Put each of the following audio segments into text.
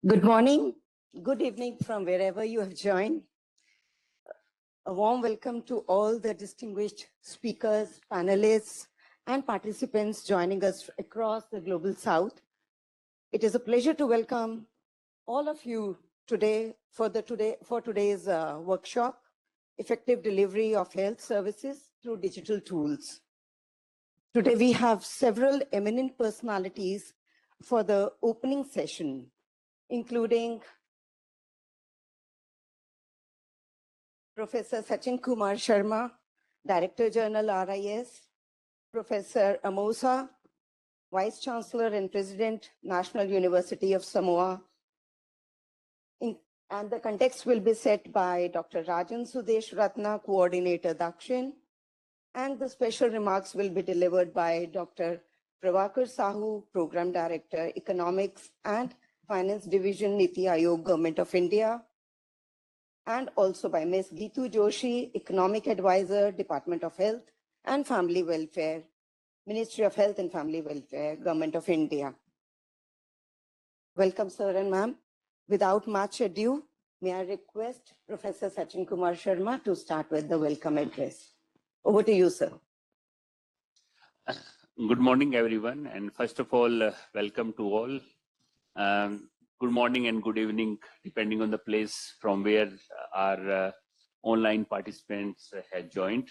Good morning, good evening from wherever you have joined. A warm welcome to all the distinguished speakers, panelists, and participants joining us across the Global South. It is a pleasure to welcome all of you today for today's workshop, Effective Delivery of Health Services Through Digital Tools. Today we have several eminent personalities for the opening session, including Professor Sachin Kumar Sharma, Director General RIS, Professor Amosa, Vice Chancellor and President, National University of Samoa. And the context will be set by Dr. Rajan Sudesh Ratna, Coordinator Dakshin, and the special remarks will be delivered by Dr. Pravakar Sahu, Program Director, Economics and Finance Division, Niti Aayog, Government of India, and also by Ms. Geetu Joshi, Economic Advisor, Department of Health and Family Welfare, Ministry of Health and Family Welfare, Government of India. Welcome, sir and ma'am. Without much ado, may I request Professor Sachin Kumar Sharma to start with the welcome address. Over to you, sir. Good morning, everyone. And first of all, welcome to all. Good morning and good evening, depending on the place from where our online participants have joined.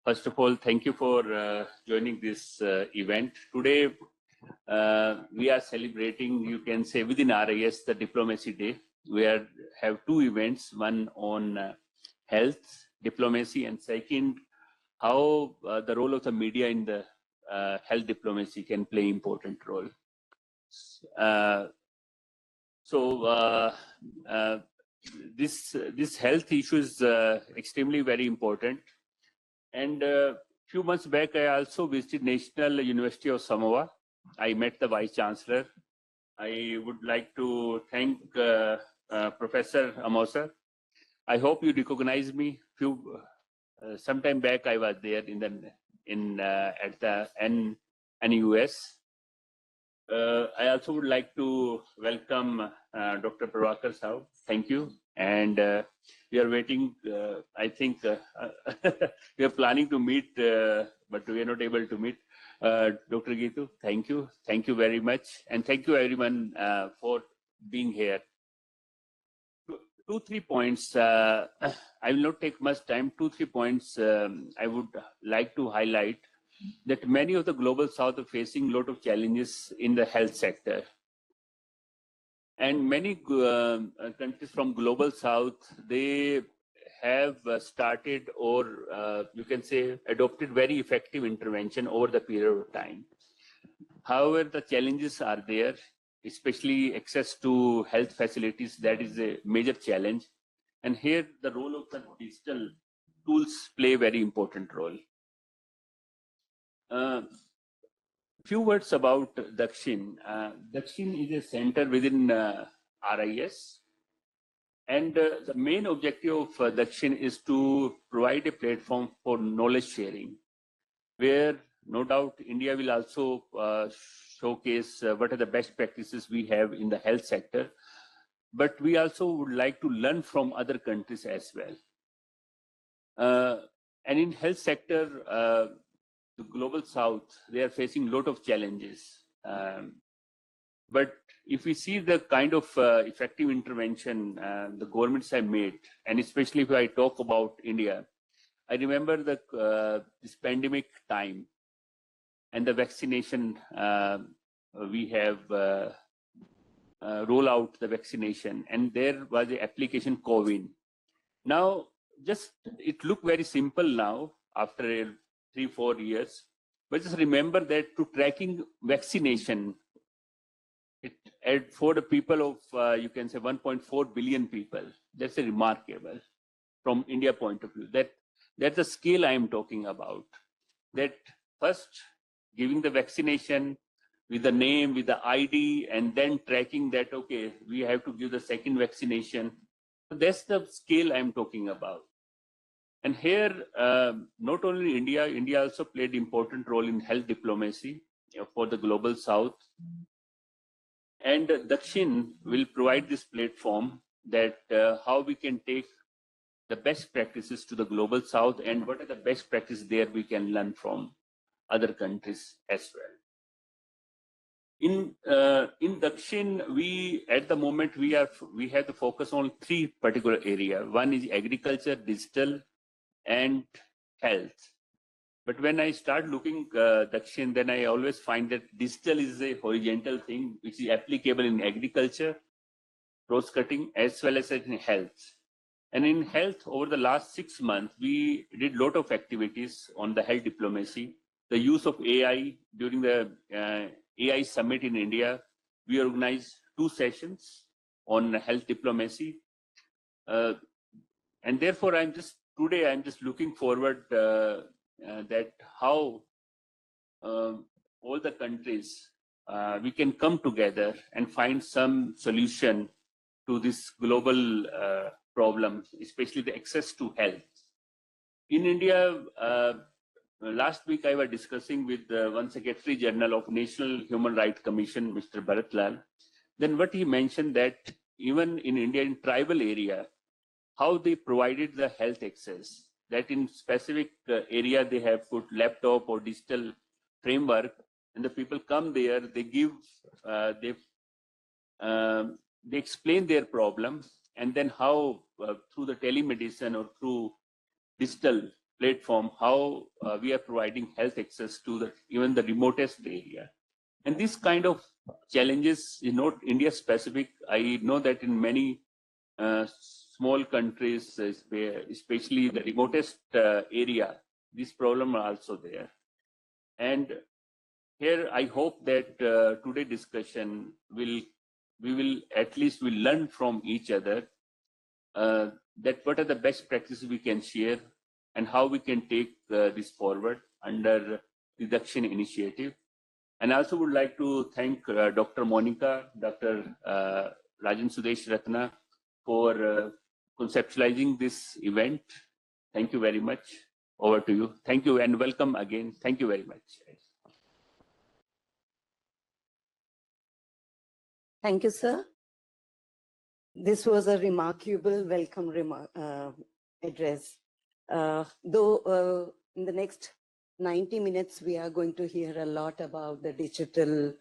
First of all, thank you for joining this event. Today, we are celebrating, you can say, within RIS, the Diplomacy Day. We have two events, one on health, diplomacy, and second, how the role of the media in the health diplomacy can play important role. This health issue is extremely very important. And a few months back, I also visited National University of Samoa. I met the Vice Chancellor. I would like to thank Professor Amosa. I hope you recognize me. Some time back, I was there at the NUS. I also would like to welcome Dr. Pravakar Sahu. Thank you. And we are waiting. I think we are planning to meet, but we are not able to meet. Dr. Geetu, thank you. Thank you very much. And thank you, everyone, for being here. 2-3 points. I will not take much time. 2-3 points I would like to highlight that many of the global south are facing a lot of challenges in the health sector. And many countries from global south, they have started or you can say adopted very effective intervention over the period of time. However, the challenges are there, especially access to health facilities. That is a major challenge. And here the role of the digital tools play a very important role. Few words about Dakshin. Dakshin is a center within RIS. And the main objective of Dakshin is to provide a platform for knowledge sharing, where no doubt India will also showcase what are the best practices we have in the health sector. But we also would like to learn from other countries as well. And in health sector, the global south, they are facing a lot of challenges. But if we see the kind of effective intervention the governments have made, and especially if I talk about India, I remember this pandemic time and the vaccination, we have roll out the vaccination, and there was the application COVID. Now, it looked very simple now after 3-4 years, but just remember that to tracking vaccination, for the people of, you can say 1.4 billion people, that's a remarkable from India point of view. That's the scale I am talking about. That first giving the vaccination with the name, with the ID, and then tracking that, okay, we have to give the second vaccination. That's the scale I'm talking about. And here, not only India also played important role in health diplomacy for the global south. And Dakshin will provide this platform that how we can take the best practices to the global south and what are the best practices there we can learn from other countries as well. In Dakshin, we at the moment we have to focus on three particular areas. One is agriculture, digital, and health. But when I start looking Dakshin, then I always find that digital is a horizontal thing which is applicable in agriculture, cross-cutting, as well as in health. And in health, over the last 6 months, we did a lot of activities on the health diplomacy, the use of AI during the AI summit in India. We organized 2 sessions on health diplomacy. And therefore, I'm just looking forward that how all the countries we can come together and find some solution to this global problem, especially the access to health. In India, last week I was discussing with one Secretary General of National Human Rights Commission, Mr. Bharat Lal. Then what he mentioned that even in India, in tribal area, how they provided the health access, that in specific area they have put laptop or digital framework, and the people come there, they give, they explain their problem, and then how through the telemedicine or through digital platform, how we are providing health access to even the remotest area. And this kind of challenges is not India specific. I know that in many small countries, especially the remotest area, this problem are also there. And here I hope that today's discussion we will at least learn from each other that what are the best practices we can share and how we can take this forward under the Dakshin initiative. And I also would like to thank Dr. Monica, Dr. Rajan Sudesh Ratna for conceptualizing this event. Thank you very much. Over to you. Thank you and welcome again. Thank you very much. Thank you, sir. This was a remarkable welcome address. Though in the next 90 minutes, we are going to hear a lot about the digital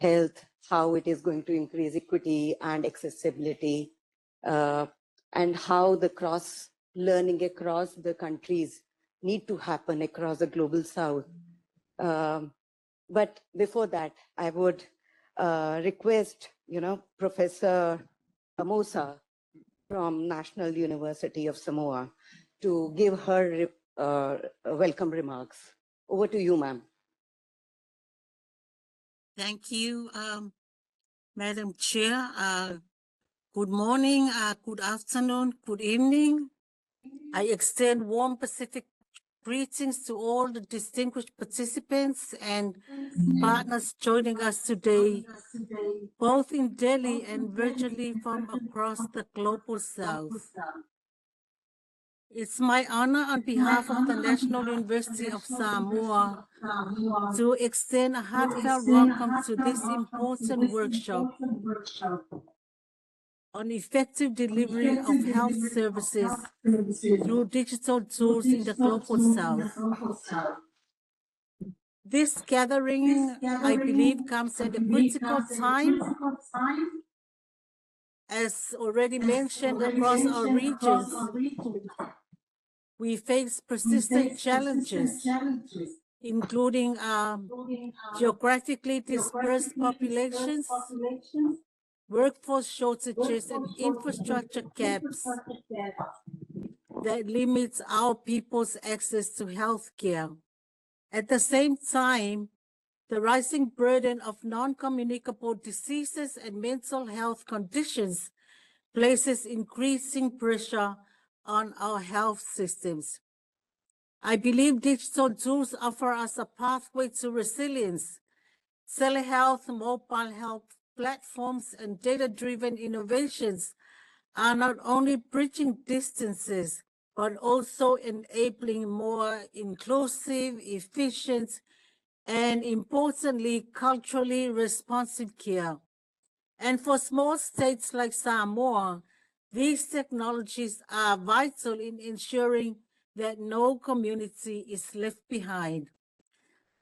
health, how it is going to increase equity and accessibility, and how the cross-learning across the countries need to happen across the global south. But before that, I would request, Professor Amosa from National University of Samoa to give her welcome remarks. Over to you, ma'am. Thank you, Madam Chair. Good morning, good afternoon, good evening. I extend warm Pacific greetings to all the distinguished participants and partners joining us today, both in Delhi and virtually from across the global south. It's my honor on behalf of the National University of Samoa to extend a heartfelt welcome to this important workshop on effective delivery of health services through digital tools in the global south. This gathering, I believe, comes at a critical time. As already mentioned, across our regions, we face persistent challenges, including geographically dispersed populations, workforce shortages, and infrastructure gaps that limits our people's access to health care. At the same time, the rising burden of non-communicable diseases and mental health conditions places increasing pressure on our health systems. I believe digital tools offer us a pathway to resilience. Telehealth, mobile health platforms, and data-driven innovations are not only bridging distances, but also enabling more inclusive, efficient, and importantly, culturally responsive care. And for small states like Samoa, these technologies are vital in ensuring that no community is left behind.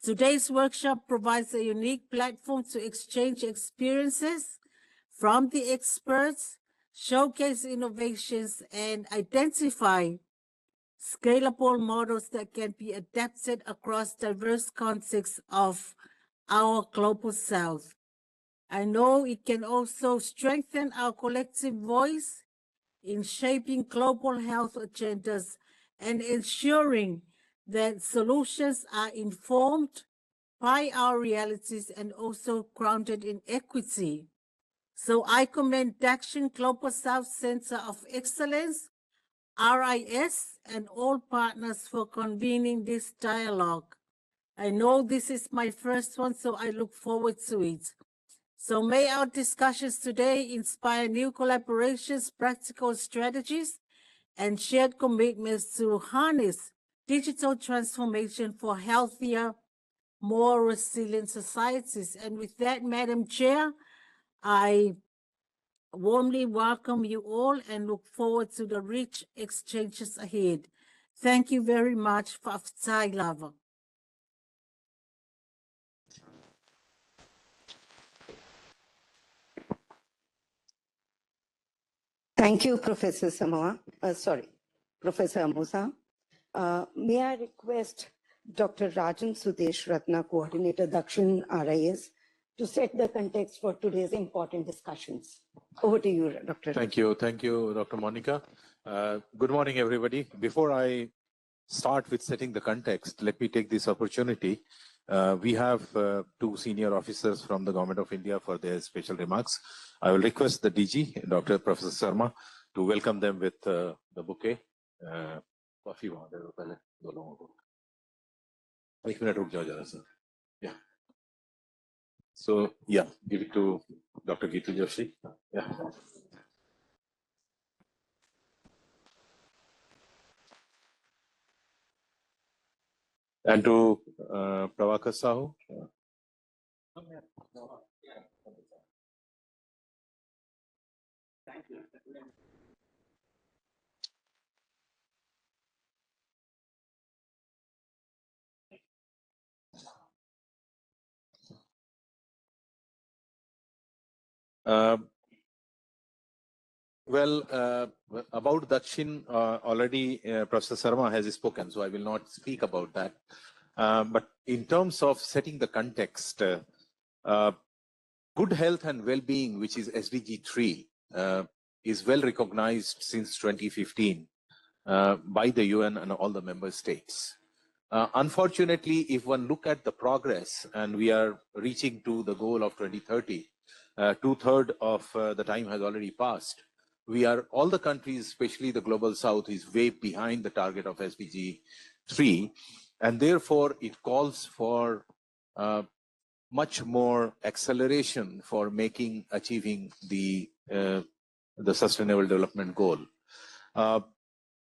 Today's workshop provides a unique platform to exchange experiences from the experts, showcase innovations, and identify scalable models that can be adapted across diverse contexts of our global south. I know it can also strengthen our collective voice in shaping global health agendas and ensuring that solutions are informed by our realities and also grounded in equity. So I commend Dakshin Global South Center of Excellence, RIS, and all partners for convening this dialogue. I know this is my first one, so I look forward to it. So may our discussions today inspire new collaborations, practical strategies, and shared commitments to harness digital transformation for healthier, more resilient societies. And with that, Madam Chair, I warmly welcome you all and look forward to the rich exchanges ahead. Thank you very much for Aftai Lava. Thank you, Professor Professor Amosa. May I request Dr. Rajan Sudesh Ratna, Coordinator Dakshin RIS, to set the context for today's important discussions. Over to you, Dr. Thank you, Dr. Monica. Good morning, everybody. Before I start with setting the context, let me take this opportunity. We have two senior officers from the Government of India for their special remarks. I will request the DG, Dr. Professor Sharma, to welcome them with the bouquet. Yeah. So, yeah, give it to Dr. Geetu Joshi. Yeah. And to Pravakar Sahu. Thank you. About Dakshin, already Professor Sharma has spoken, so I will not speak about that. But in terms of setting the context, good health and well-being, which is SDG 3, is well recognized since 2015 by the UN and all the member states. Unfortunately, if one look at the progress, and we are reaching to the goal of 2030, 2/3 of the time has already passed. All the countries, especially the global south, is way behind the target of SDG 3, and therefore it calls for much more acceleration for achieving the sustainable development goal.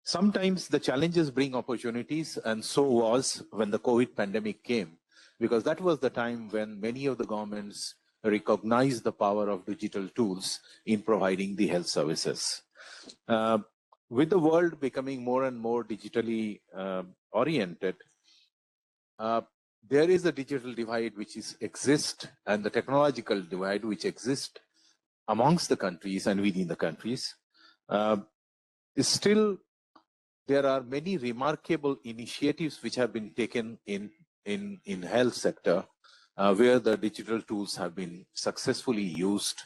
Sometimes the challenges bring opportunities, and so was when the COVID pandemic came, because that was the time when many of the governments recognized the power of digital tools in providing the health services. With the world becoming more and more digitally oriented, there is a digital divide which exists, and the technological divide which exists amongst the countries and within the countries. Still, there are many remarkable initiatives which have been taken in health sector, where the digital tools have been successfully used,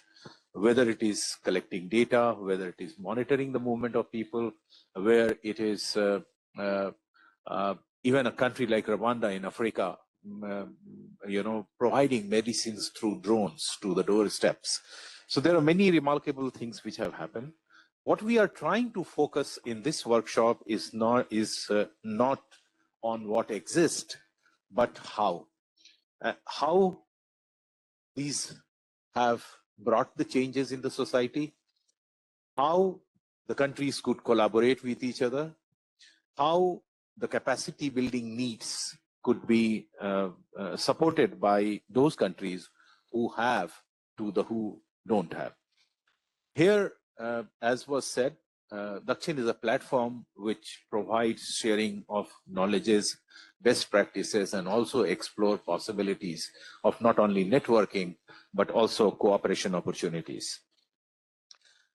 whether it is collecting data, whether it is monitoring the movement of people, where it is even a country like Rwanda in Africa, providing medicines through drones to the doorsteps. So there are many remarkable things which have happened. What we are trying to focus in this workshop is not on what exists, but how. How these have brought the changes in the society, how the countries could collaborate with each other, how the capacity building needs could be supported by those countries who don't have. Here, as was said, Dakshin is a platform which provides sharing of knowledges, best practices, and also explore possibilities of not only networking, but also cooperation opportunities.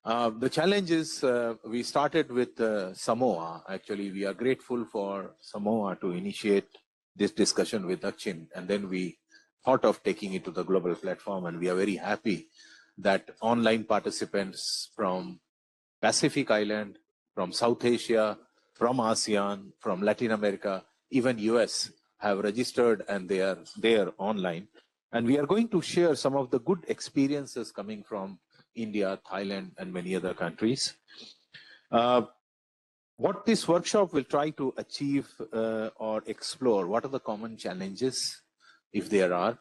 The challenge is we started with Samoa. Actually, we are grateful for Samoa to initiate this discussion with Dakshin, and then we thought of taking it to the global platform, and we are very happy that online participants from Pacific Island, from South Asia, from ASEAN, from Latin America, even US have registered and they are there online. And we are going to share some of the good experiences coming from India, Thailand, and many other countries. What this workshop will try to achieve or explore, what are the common challenges, if there are,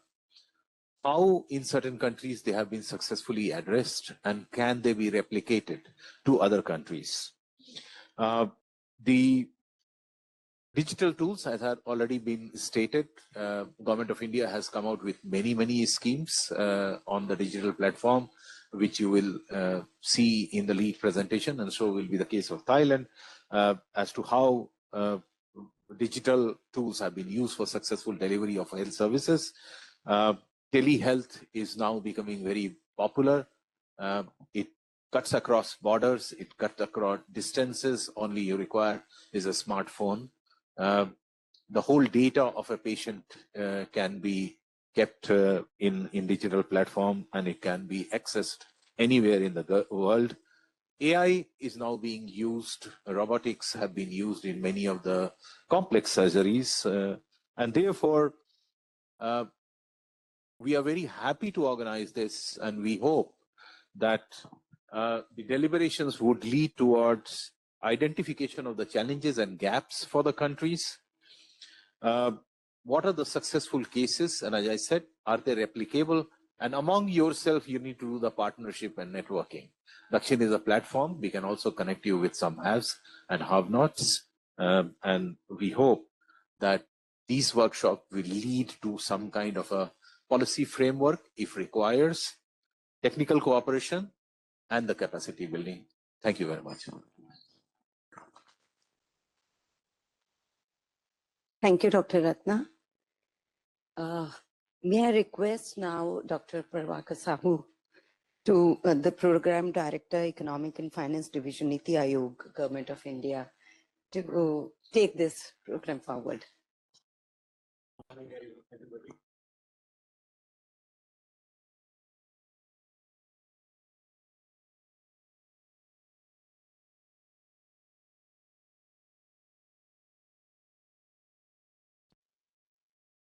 how in certain countries they have been successfully addressed, and can they be replicated to other countries. The digital tools, as had already been stated, Government of India has come out with many schemes on the digital platform, which you will see in the lead presentation, and so will be the case of Thailand, as to how digital tools have been used for successful delivery of health services. Telehealth is now becoming very popular. It cuts across borders, it cuts across distances. Only you require is a smartphone. The whole data of a patient can be kept in digital platform, and it can be accessed anywhere in the world. AI is now being used. Robotics have been used in many of the complex surgeries, and therefore we are very happy to organize this, and we hope that the deliberations would lead towards identification of the challenges and gaps for the countries. What are the successful cases? And as I said, are they replicable? And among yourself, you need to do the partnership and networking. Dakshin is a platform. We can also connect you with some haves and have-nots. And we hope that these workshops will lead to some kind of a policy framework, if requires, technical cooperation, and the capacity building. Thank you very much. Thank you, Dr. Ratna. May I request now Dr. Prabhakar Sahu, to the Program Director, Economic and Finance Division, Niti Aayog, Government of India, to take this program forward.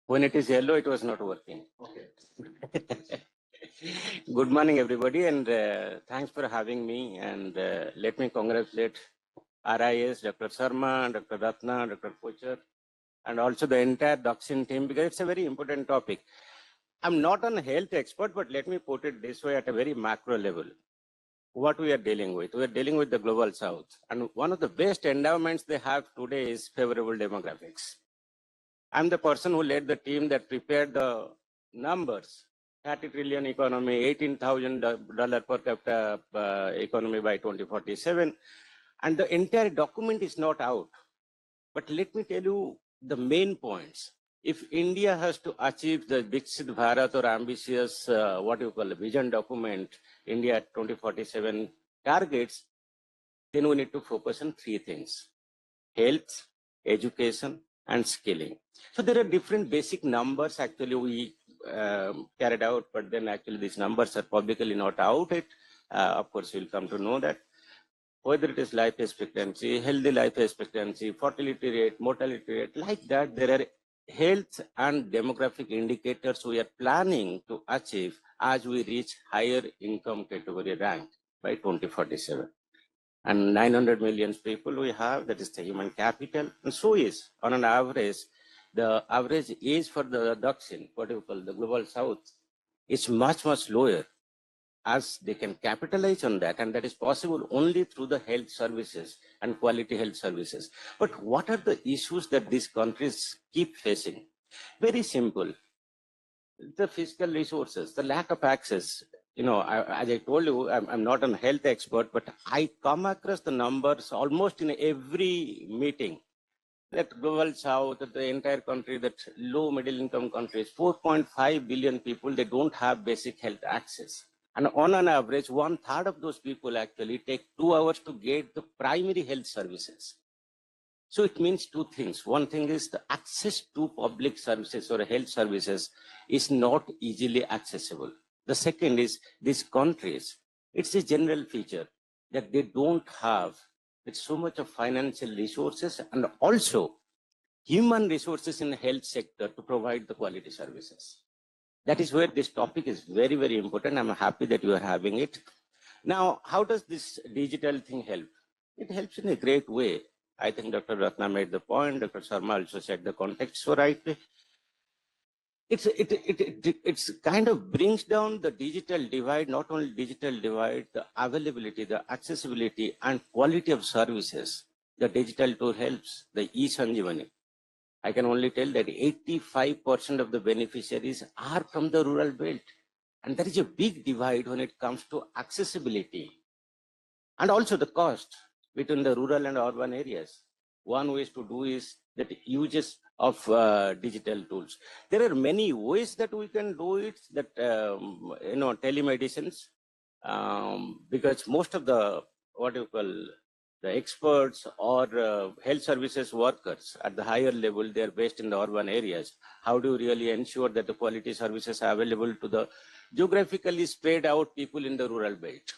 When it is yellow, it was not working. Okay. Good morning, everybody, and thanks for having me. And let me congratulate RIS, Dr. Sharma, Dr. Ratna, Dr. Pocher, and also the entire Dakshin team, because it's a very important topic. I'm not an health expert, but let me put it this way at a very macro level. What we are dealing with? We are dealing with the global south. And one of the best endowments they have today is favorable demographics. I'm the person who led the team that prepared the numbers. 30 trillion economy, $18,000 per capita economy by 2047. And the entire document is not out. But let me tell you the main points. If India has to achieve the Viksit Bharat or ambitious, what you call a vision document, India 2047 targets, then we need to focus on three things: health, education, and skilling. So there are different basic numbers actually we carried out, but then actually these numbers are publicly not out. Of course, you'll come to know that. Whether it is life expectancy, healthy life expectancy, fertility rate, mortality rate, like that, there are health and demographic indicators we are planning to achieve as we reach higher income category rank by 2047. And 900 million people we have, that is the human capital. And so is, on an average, the average age for the Dakshin, what you call the global south, is much lower, as they can capitalize on that. And that is possible only through the health services and quality health services. But what are the issues that these countries keep facing? Very simple. The fiscal resources, the lack of access. as I told you, I'm not a health expert, but I come across the numbers almost in every meeting that global south, that the entire country, that low middle income countries, 4.5 billion people, they don't have basic health access. And on an average, 1/3 of those people actually take 2 hours to get the primary health services. So it means two things. One thing is the access to public services or health services is not easily accessible. The second is these countries, it's a general feature that they don't have so much of financial resources and also human resources in the health sector to provide the quality services. That is where this topic is very, very important. I'm happy that you are having it. Now, how does this digital thing help? It helps in a great way. I think Dr. Ratna made the point. Dr. Sharma also said the context so rightly. It's kind of brings down the digital divide, not only digital divide, the availability, the accessibility and quality of services. The digital tool helps, the e-Sanjeevani. I can only tell that 85% of the beneficiaries are from the rural belt. And there is a big divide when it comes to accessibility and also the cost between the rural and urban areas. One way to do is that uses of digital tools. There are many ways that we can do it, that, telemedicines, because most of the, what you call, the experts or health services workers at the higher level, they are based in the urban areas. How do you really ensure that the quality services are available to the geographically spread out people in the rural belt?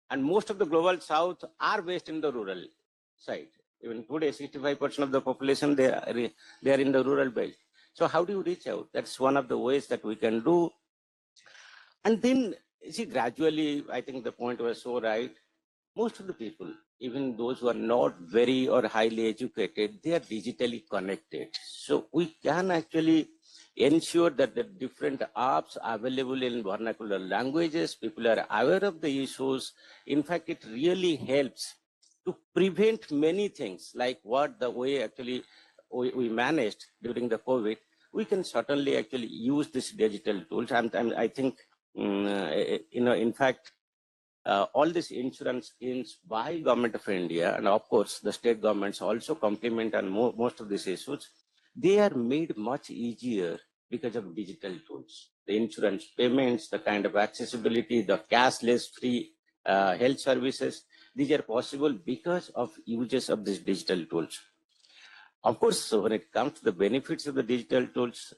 And most of the global south are based in the rural side. Even today, 65% of the population, they are in the rural belt. So how do you reach out? That's one of the ways that we can do. And then, see, gradually, I think the point was so right. Most of the people, even those who are not very or highly educated, they are digitally connected. So we can actually ensure that the different apps are available in vernacular languages, people are aware of the issues. In fact, it really helps to prevent many things, like what the way actually we managed during the COVID. We can certainly actually use this digital tools. I think, in fact, all these insurance schemes by Government of India, and of course the state governments also complement on most of these issues, they are made much easier because of digital tools. The insurance payments, the kind of accessibility, the cashless free health services, these are possible because of uses of these digital tools. Of course, so when it comes to the benefits of the digital tools,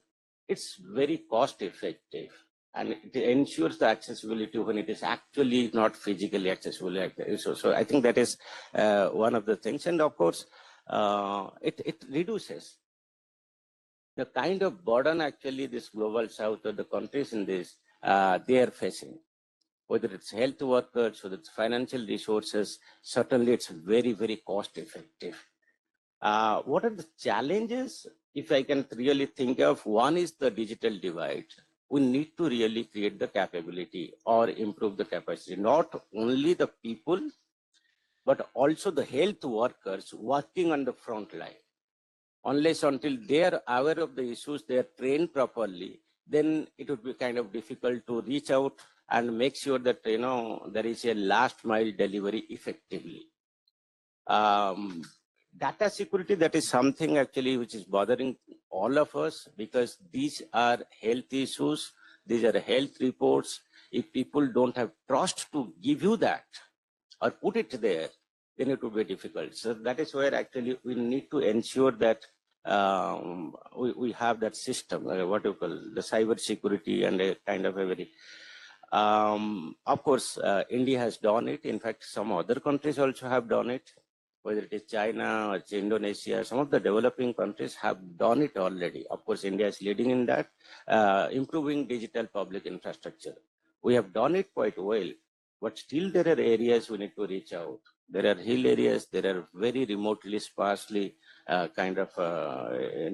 it's very cost effective and it ensures the accessibility when it is actually not physically accessible. So I think that is one of the things. And of course, it reduces the kind of burden actually this global south or the countries in this, they are facing. Whether it's health workers, whether it's financial resources, certainly it's very, very cost effective. What are the challenges? If I can really think of, one is the digital divide. We need to really create the capability or improve the capacity, not only the people, but also the health workers working on the front line. Unless until they are aware of the issues, they are trained properly, then it would be kind of difficult to reach out and make sure that, there is a last mile delivery effectively. Data security, that is something actually which is bothering all of us, because these are health issues, these are health reports. If people don't have trust to give you that or put it there, then it will be difficult. So that is where actually we need to ensure that we have that system, what you call the cyber security, and a kind of a very, of course, India has done it. In fact, some other countries also have done it, whether it is China or Indonesia. Some of the developing countries have done it already. Of course, India is leading in that, improving digital public infrastructure. We have done it quite well, but still there are areas we need to reach out. There are hill areas, there are very remotely, sparsely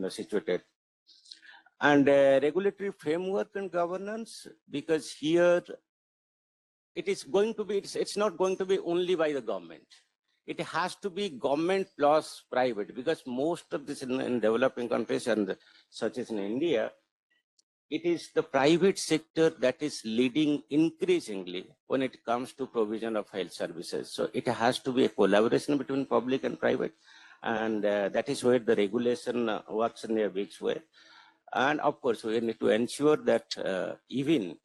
situated. And regulatory framework and governance, because here it is going to be, it's not going to be only by the government. It has to be government plus private, because most of this in developing countries and such as in India, it is the private sector that is leading increasingly when it comes to provision of health services. So it has to be a collaboration between public and private. And that is where the regulation works in a big way. And of course, we need to ensure that even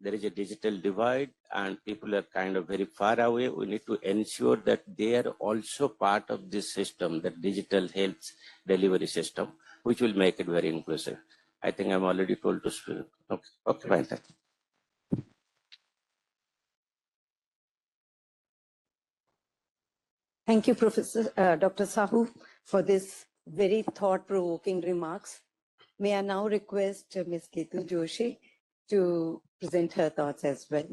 there is a digital divide and people are kind of very far away, we need to ensure that they are also part of this system, the digital health delivery system, which will make it very inclusive. I think I'm already told to speak. Okay, fine. Thank you, Professor Dr. Sahu, for this very thought-provoking remarks. May I now request Ms. Ketu Joshi to present her thoughts as well.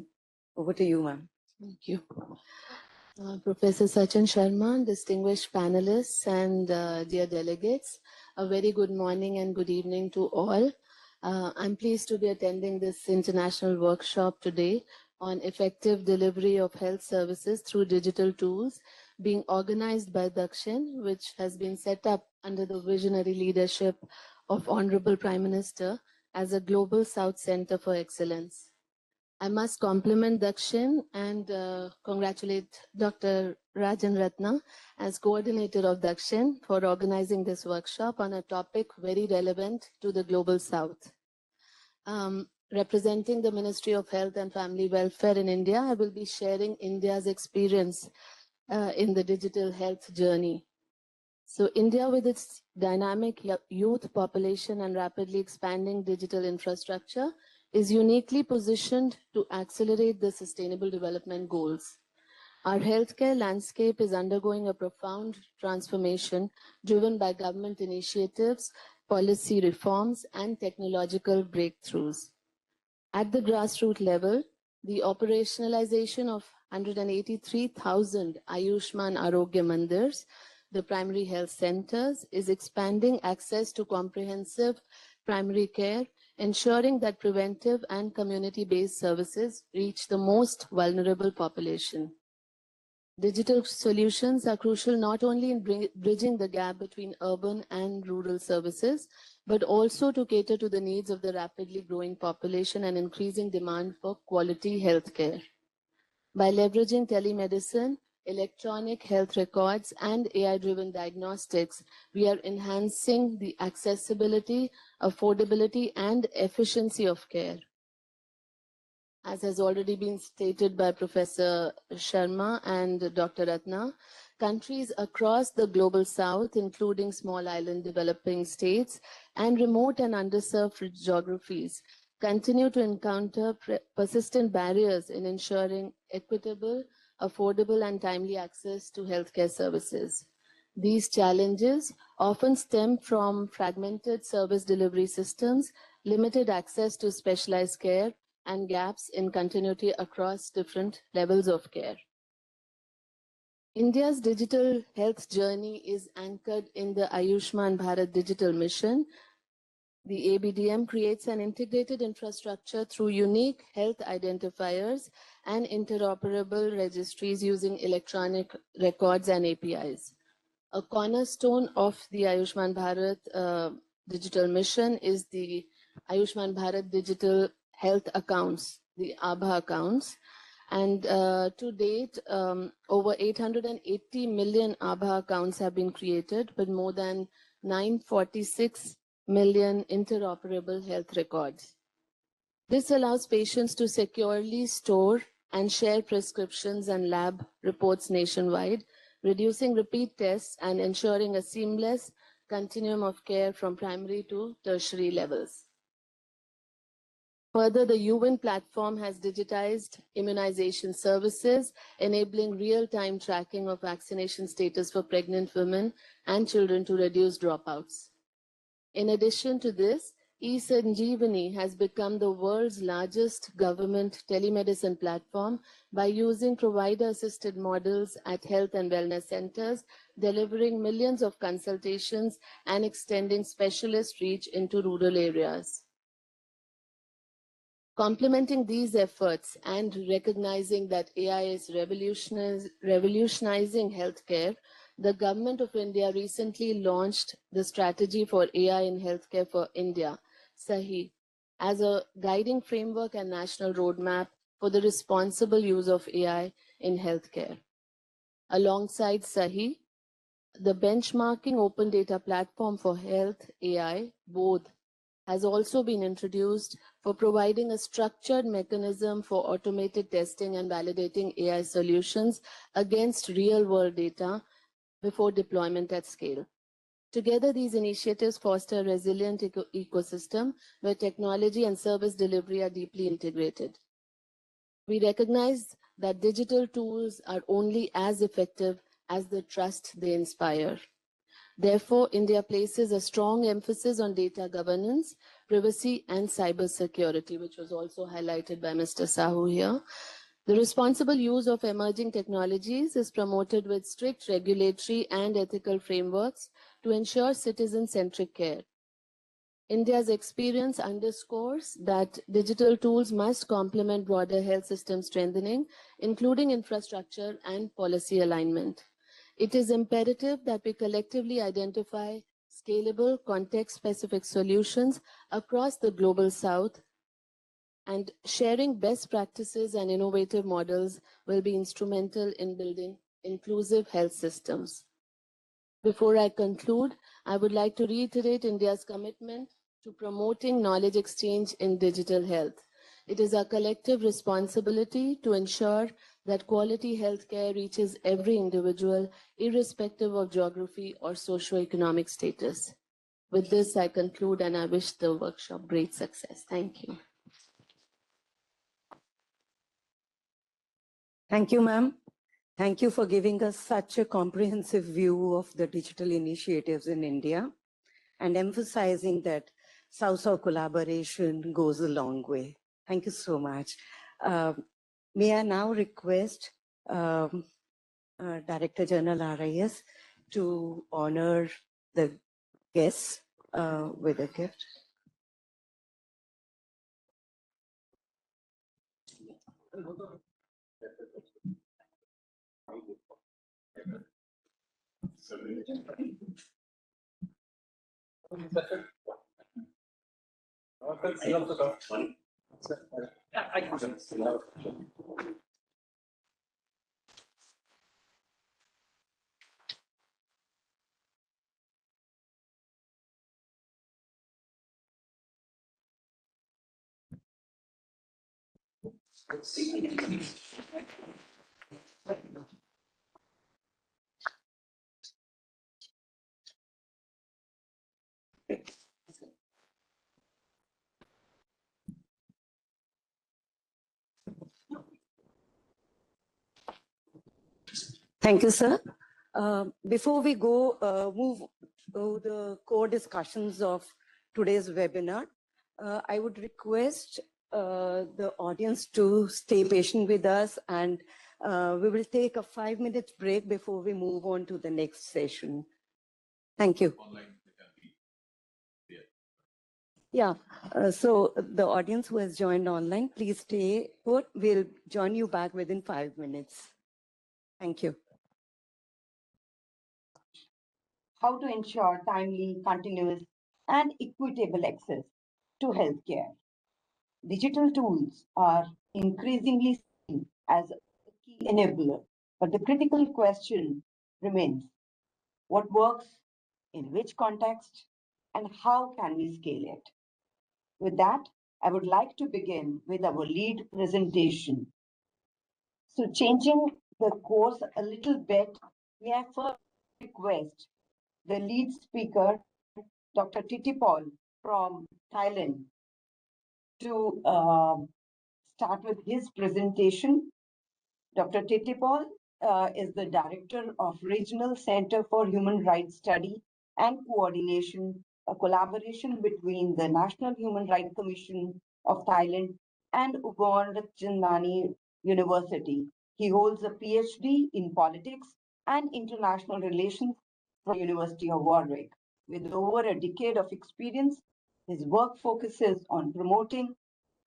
Over to you, ma'am. Thank you. Professor Sachin Sharma, distinguished panelists and dear delegates, a very good morning and good evening to all. I'm pleased to be attending this international workshop today on effective delivery of health services through digital tools, being organized by Dakshin, which has been set up under the visionary leadership of Honorable Prime Minister as a Global South Center for Excellence. I must compliment Dakshin and congratulate Dr. Rajan Ratna as coordinator of Dakshin for organizing this workshop on a topic very relevant to the Global South. Representing the Ministry of Health and Family Welfare in India, I will be sharing India's experience in the digital health journey. So India, with its dynamic youth population and rapidly expanding digital infrastructure, is uniquely positioned to accelerate the Sustainable Development Goals. Our healthcare landscape is undergoing a profound transformation driven by government initiatives, policy reforms, and technological breakthroughs. At the grassroots level, the operationalization of 183,000 Ayushman Arogya Mandirs, the primary health centers, is expanding access to comprehensive primary care, ensuring that preventive and community-based services reach the most vulnerable population. Digital solutions are crucial not only in bridging the gap between urban and rural services, but also to cater to the needs of the rapidly growing population and increasing demand for quality healthcare. By leveraging telemedicine, electronic health records, and AI-driven diagnostics, we are enhancing the accessibility, affordability, and efficiency of care. As has already been stated by Professor Sharma and Dr. Ratna, countries across the Global South, including small island developing states and remote and underserved geographies, continue to encounter persistent barriers in ensuring equitable, affordable, and timely access to healthcare services. These challenges often stem from fragmented service delivery systems, limited access to specialized care, and gaps in continuity across different levels of care. India's digital health journey is anchored in the Ayushman Bharat Digital Mission. The ABDM creates an integrated infrastructure through unique health identifiers and interoperable registries using electronic records and APIs. A cornerstone of the Ayushman Bharat Digital Mission is the Ayushman Bharat Digital Health Accounts, the ABHA accounts. And to date, over 880 million ABHA accounts have been created with more than 946 million interoperable health records. This allows patients to securely store and share prescriptions and lab reports nationwide, reducing repeat tests and ensuring a seamless continuum of care from primary to tertiary levels. Further, the UN platform has digitized immunization services, enabling real-time tracking of vaccination status for pregnant women and children to reduce dropouts. In addition to this, eSanjeevani has become the world's largest government telemedicine platform by using provider-assisted models at health and wellness centers, delivering millions of consultations and extending specialist reach into rural areas. Complementing these efforts and recognizing that AI is revolutionizing healthcare, the Government of India recently launched the Strategy for AI in Healthcare for India, SAHI, as a guiding framework and national roadmap for the responsible use of AI in healthcare. Alongside SAHI, the benchmarking open data platform for health AI, both, has also been introduced for providing a structured mechanism for automated testing and validating AI solutions against real-world data before deployment at scale. Together, these initiatives foster a resilient ecosystem where technology and service delivery are deeply integrated. We recognize that digital tools are only as effective as the trust they inspire. Therefore, India places a strong emphasis on data governance, privacy, and cybersecurity, which was also highlighted by Mr. Sahu here. The responsible use of emerging technologies is promoted with strict regulatory and ethical frameworks to ensure citizen-centric care. India's experience underscores that digital tools must complement broader health system strengthening, including infrastructure and policy alignment. It is imperative that we collectively identify scalable, context-specific solutions across the global south, and sharing best practices and innovative models will be instrumental in building inclusive health systems. Before I conclude, I would like to reiterate India's commitment to promoting knowledge exchange in digital health. It is our collective responsibility to ensure that quality healthcare reaches every individual, irrespective of geography or socioeconomic status. With this, I conclude and I wish the workshop great success. Thank you. Thank you, ma'am. Thank you for giving us such a comprehensive view of the digital initiatives in India and emphasizing that South-South collaboration goes a long way. Thank you so much. May I now request Director General RIS to honor the guests with a gift. Thank you, sir. Before we go move to the core discussions of today's webinar, I would request the audience to stay patient with us, and we will take a 5-minute break before we move on to the next session. Thank you. Yeah, so the audience who has joined online, please stay put. We'll join you back within 5 minutes. Thank you. How to ensure timely, continuous, and equitable access to healthcare. Digital tools are increasingly seen as a key enabler, but the critical question remains: what works, in which context, and how can we scale it? With that, I would like to begin with our lead presentation. So, changing the course a little bit, may I first request the lead speaker, Dr. Titipol from Thailand, to start with his presentation. Dr. Titipol is the Director of Regional Center for Human Rights Study and Coordination, a collaboration between the National Human Rights Commission of Thailand and Ugon Ratchanani University. He holds a PhD in politics and international relations from the University of Warwick. With over a decade of experience, his work focuses on promoting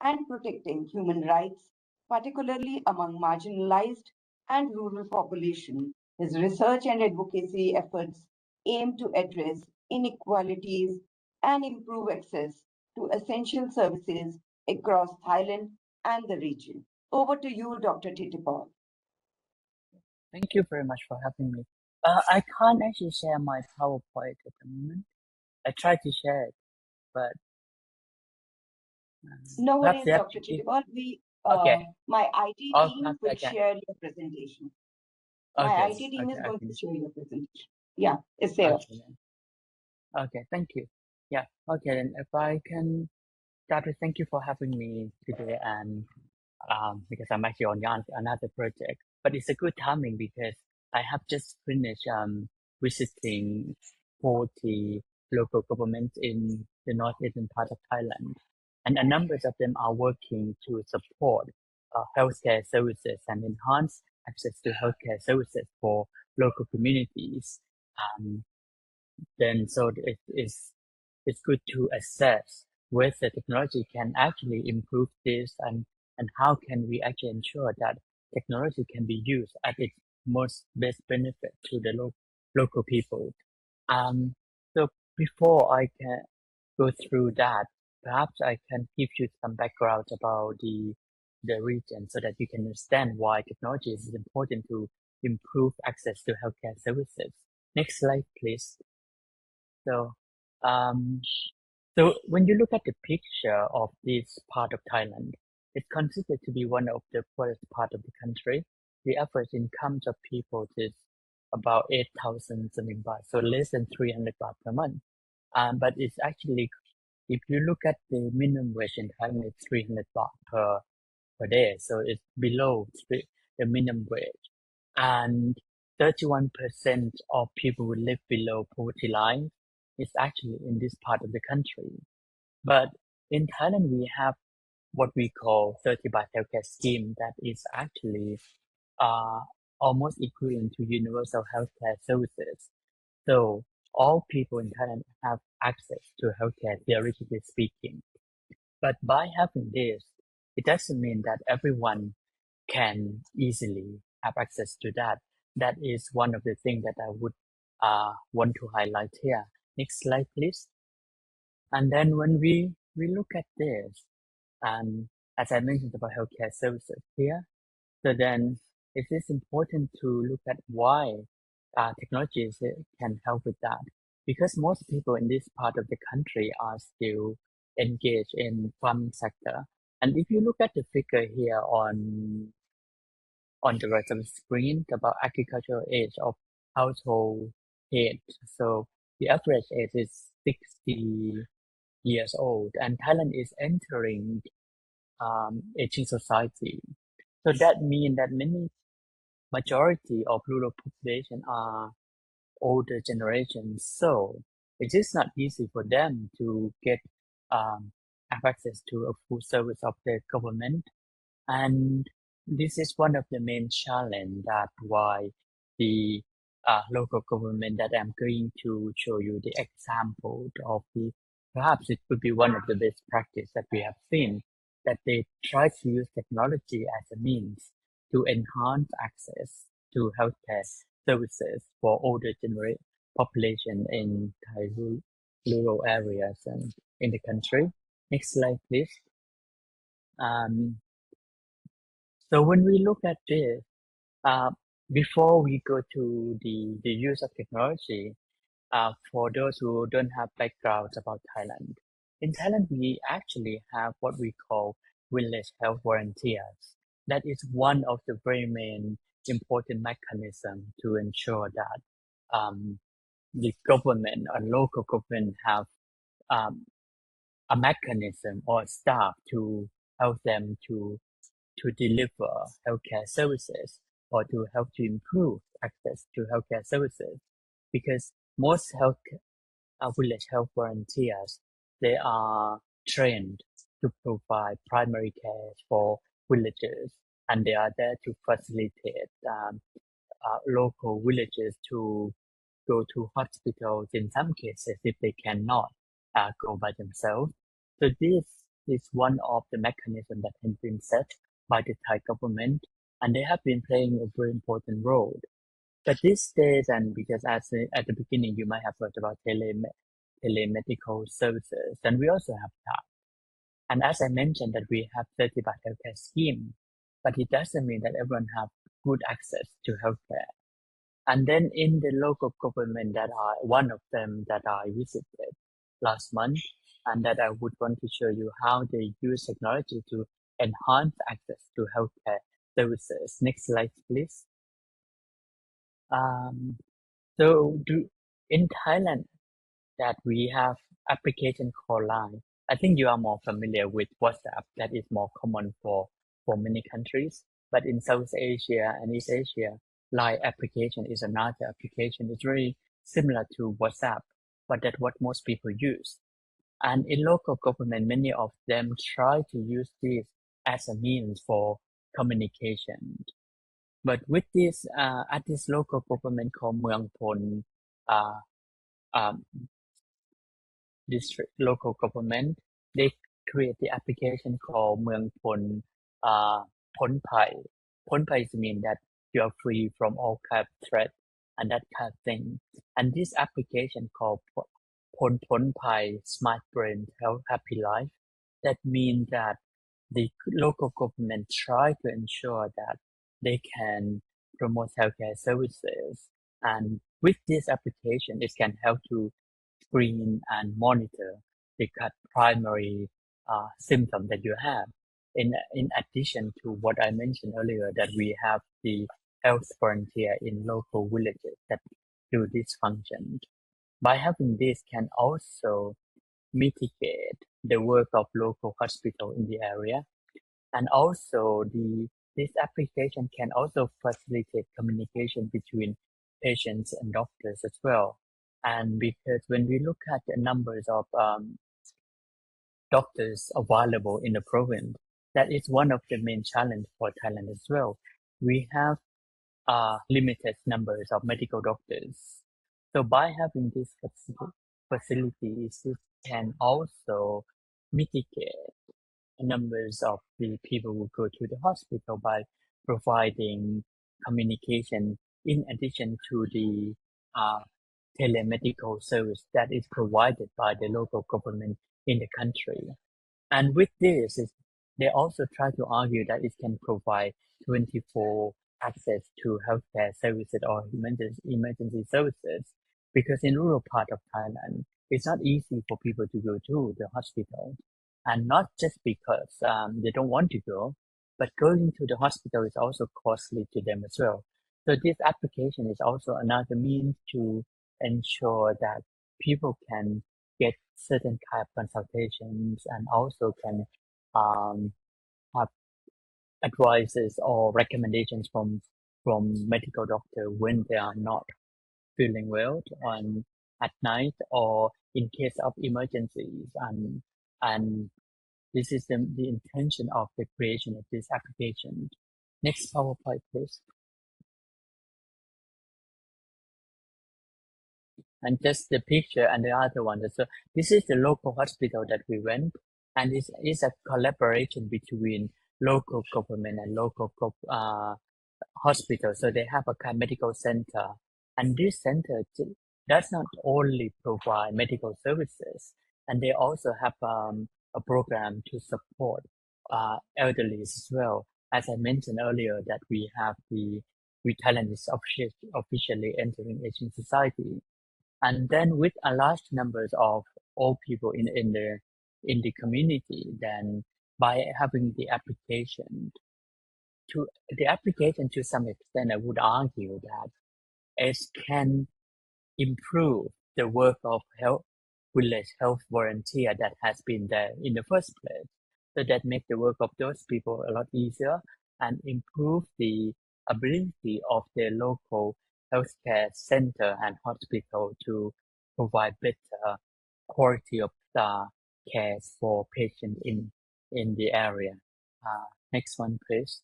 and protecting human rights, particularly among marginalized and rural population. His research and advocacy efforts aim to address inequalities and improve access to essential services across Thailand and the region. Over to you, Dr. Titipal. Thank you very much for having me. I can't actually share my PowerPoint at the moment. I tried to share it, but No perhaps worries, you have Dr. to give. Titipal. Okay. My IT Or team perhaps will I can. share your presentation. My Okay. IT team is Okay. going Okay. to share your presentation. Yeah, it's there. Okay. Then. Okay. Thank you. Yeah. Okay. Then if I can start with thank you for having me today, and because I'm actually on another project, but it's a good timing because I have just finished visiting 40 local governments in the northeastern part of Thailand, and a number of them are working to support healthcare services and enhance access to healthcare services for local communities. Um, then so it's good to assess whether technology can actually improve this, and how can we actually ensure that technology can be used at its most best benefit to the local people. So before I can go through that, perhaps I can give you some background about the region so that you can understand why technology is important to improve access to healthcare services. Next slide, please. So, um, so when you look at the picture of this part of Thailand, it's considered to be one of the poorest part of the country. The average income of people is about 8,000 something baht, so less than 300 baht per month. But it's actually, if you look at the minimum wage in Thailand, it's 300 baht per day, so it's below the minimum wage. And 31% of people who live below poverty line is actually in this part of the country. But in Thailand, we have what we call 30 baht healthcare scheme that is actually uh, almost equivalent to universal healthcare services. So all people in Thailand have access to healthcare, theoretically speaking. But by having this, it doesn't mean that everyone can easily have access to that. That is one of the things that I would want to highlight here. Next slide, please. And then when we look at this, and as I mentioned about healthcare services here, so then it is important to look at why technologies can help with that. Because most people in this part of the country are still engaged in farming sector. And if you look at the figure here on the right of the screen about agricultural age of household head. So the average age is 60 years old, and Thailand is entering aging society. So that means that many majority of rural population are older generations. So it is not easy for them to get have access to a full service of the government. And this is one of the main challenge that why the local government that I'm going to show you the example of the, perhaps it could be one of the best practice that we have seen, that they try to use technology as a means to enhance access to healthcare services for older generation population in Thai rural areas and in the country. Next slide, please. Um, so when we look at this, uh, before we go to the use of technology, for those who don't have backgrounds about Thailand, in Thailand we actually have what we call village health volunteers. That is one of the very main important mechanism to ensure that the government or local government have um, a mechanism or staff to help them to deliver healthcare services or to help to improve access to healthcare services. Because most village health volunteers, they are trained to provide primary care for villagers, and they are there to facilitate local villagers to go to hospitals in some cases if they cannot go by themselves. So this is one of the mechanisms that has been set by the Thai government, and they have been playing a very important role. But these days, and because at the beginning you might have heard about telemedical services, then we also have that. And as I mentioned that we have 30 baht healthcare scheme, but it doesn't mean that everyone have good access to healthcare. And then in the local government that one of them that I visited last month, and that I would want to show you how they use technology to enhance access to healthcare services. Next slide, please. In Thailand, that we have application called Line. I think you are more familiar with WhatsApp. That is more common for many countries. But in South Asia and East Asia, Line application is another application. It's very similar to WhatsApp, but that's what most people use. And in local government, many of them try to use this as a means for communication. But with this, at this local government called Muang Pon, district local government, they create the application called Muang Pon Pon Pai. Pon Pai means that you are free from all kind of threat and that kind of thing. And this application called Pon Pai Smart Brain Health Happy Life, that means that the local government try to ensure that they can promote healthcare services. And with this application, it can help to screen and monitor the primary symptom that you have. In addition to what I mentioned earlier, that we have the health volunteer in local villages that do this function. By having this can also mitigate the work of local hospital in the area. And also this application can also facilitate communication between patients and doctors as well. And because when we look at the numbers of doctors available in the province, that is one of the main challenges for Thailand as well. We have limited numbers of medical doctors. So by having these facilities, it can also mitigate numbers of the people who go to the hospital by providing communication in addition to the telemedical service that is provided by the local government in the country. And with this, they also try to argue that it can provide 24 access to healthcare services or emergency services, because in rural part of Thailand, it's not easy for people to go to the hospital. And not just because they don't want to go, but going to the hospital is also costly to them as well. So this application is also another means to ensure that people can get certain kind of consultations and also can have advices or recommendations from medical doctor when they are not feeling well on at night or in case of emergencies. And this is the intention of the creation of this application. Next PowerPoint, please. And just the picture and the other one. So this is the local hospital that we went, and this is a collaboration between local government and local hospital. So they have a kind of medical center, and this center does not only provide medical services, and they also have a program to support elderly as well. As I mentioned earlier, that we Thailand is officially entering Asian society. And then with a large numbers of old people in the community, then by having the application to some extent, I would argue that it can improve the work of village health volunteer that has been there in the first place. So that make the work of those people a lot easier and improve the ability of the local healthcare center and hospital to provide better quality of care for patients in the area. Next one, please.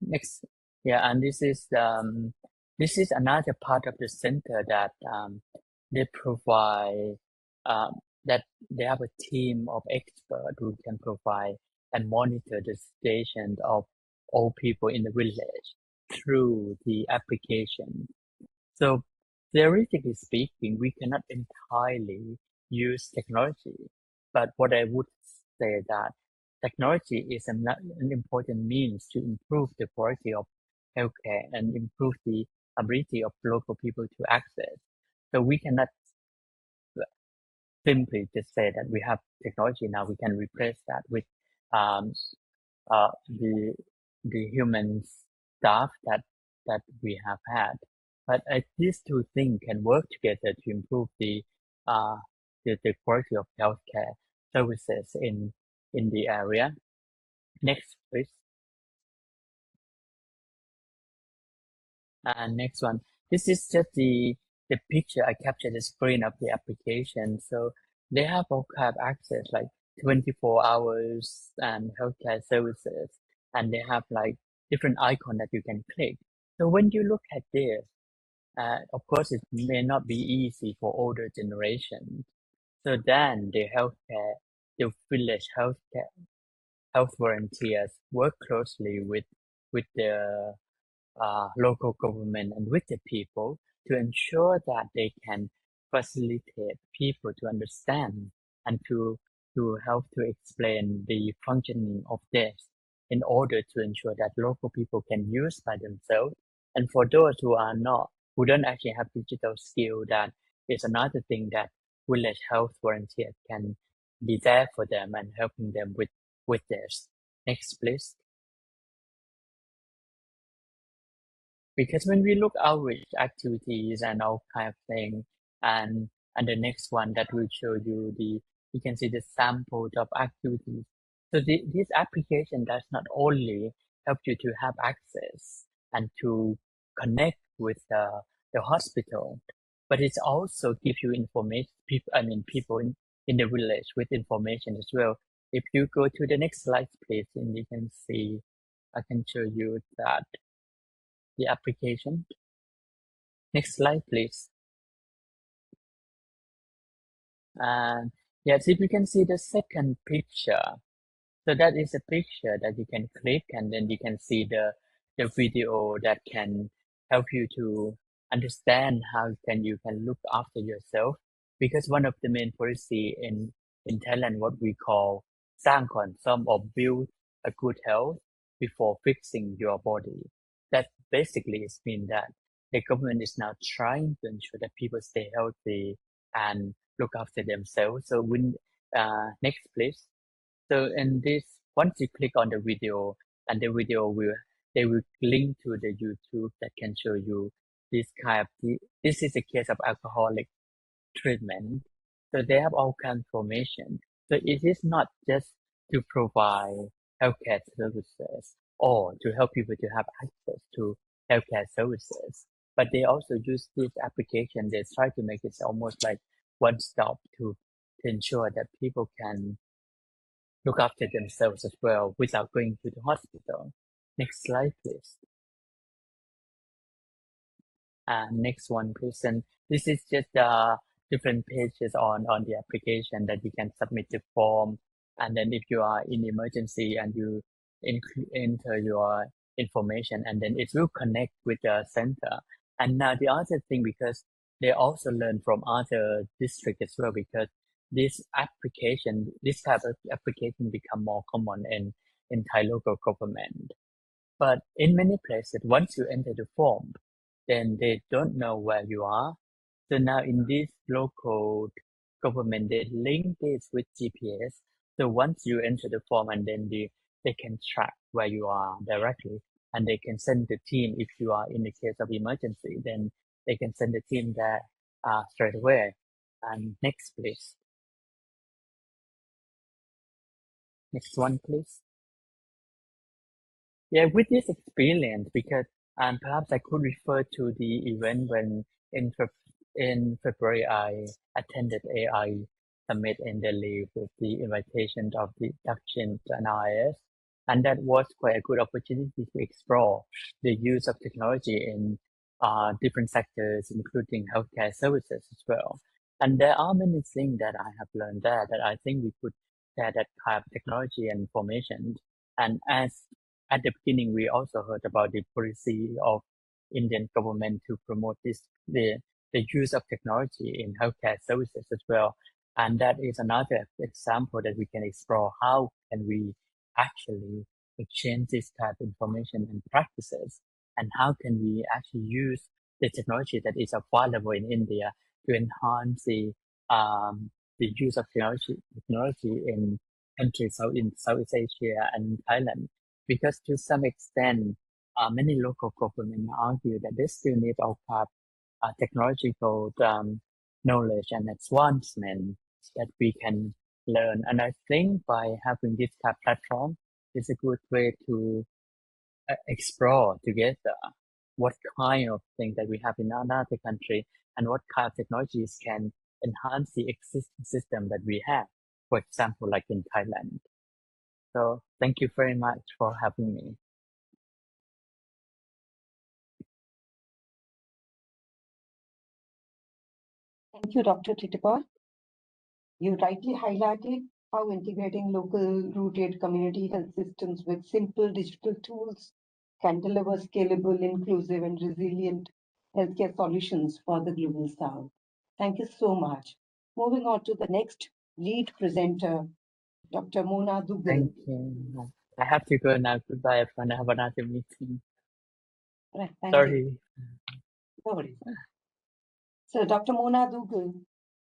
Next, yeah, and this is another part of the center that they provide that they have a team of experts who can provide and monitor the station of all people in the village through the application. So theoretically speaking, we cannot entirely use technology. But what I would say that technology is an important means to improve the quality of healthcare and improve the ability of local people to access. So we cannot simply just say that we have technology now, we can replace that with um, the human staff that we have had. But these two things can work together to improve uh, the quality of healthcare services in the area. Next, please. And next one. This is just the picture I captured the screen of the application. So they have all kind of access like 24 hours and healthcare services, and they have like different icon that you can click. So when you look at this, of course, it may not be easy for older generation. So then the village health volunteers work closely with the local government and with the people to ensure that they can facilitate people to understand and to help to explain the functioning of this in order to ensure that local people can use by themselves. And for those who don't actually have digital skill, that is another thing that village health volunteers can be there for them and helping them with this. Next, please. Because when we look outreach activities and all kind of thing, and the next one that will show you you can see the sample of activities. So this application does not only help you to have access and to connect with the hospital, but it also gives you information. People in the village with information as well. If you go to the next slide, please, and you can see, I can show you that the application. Next slide, please. And yes, if you can see the second picture, so that is a picture that you can click, and then you can see the video that can help you to understand how you can look after yourself. Because one of the main policy in Thailand, what we call "sang kon som" or build a good health before fixing your body. That basically is mean that the government is now trying to ensure that people stay healthy and look after themselves. So next please. So in this, once you click on the video, and the video they will link to the YouTube that can show you this kind of this is a case of alcoholic treatment. So they have all kinds of information. So it is not just to provide healthcare services or to help people to have access to healthcare services, but they also use this application. They try to make it almost like one stop to ensure that people can look after themselves as well without going to the hospital. Next slide, please. Next one, please. And this is just different pages on the application that you can submit the form. And then if you are in emergency and you enter your information, and then it will connect with the center. And now the other thing, because they also learn from other districts as well, because this type of application become more common in Thai local government. But in many places, once you enter the form, then they don't know where you are. So now in this local government, they link this with GPS. So once you enter the form, and then they can track where you are directly, and they can send the team. If you are in the case of emergency, then they can send the team there straight away. And next, please. Next one, please. Yeah, with this experience, because perhaps I could refer to the event when in February I attended AI summit in Delhi with the invitation of the Dakshin and IIS, and that was quite a good opportunity to explore the use of technology in different sectors, including healthcare services as well. And there are many things that I have learned there that I think we could share that kind of technology and information. And as at the beginning, we also heard about the policy of Indian government to promote the the use of technology in healthcare services as well. And that is another example that we can explore. How can we actually exchange this type of information and practices? And how can we actually use the technology that is available in India to enhance the use of technology in countries in Southeast Asia and Thailand? Because to some extent, many local governments argue that they still need to have technological knowledge and advancement that we can learn. And I think by having this type of platform is a good way to explore together what kind of things that we have in another country and what kind of technologies can enhance the existing system that we have, for example, like in Thailand. So thank you very much for having me. Thank you, Dr. Titipur. You rightly highlighted how integrating local rooted community health systems with simple digital tools can deliver scalable, inclusive, and resilient healthcare solutions for the global south. Thank you so much. Moving on to the next lead presenter, Dr. Mona Dugal. Thank you. I have to go now. Goodbye, everyone. I have another meeting. Right, thank Sorry. you. No worries. So Dr. Mona Dugal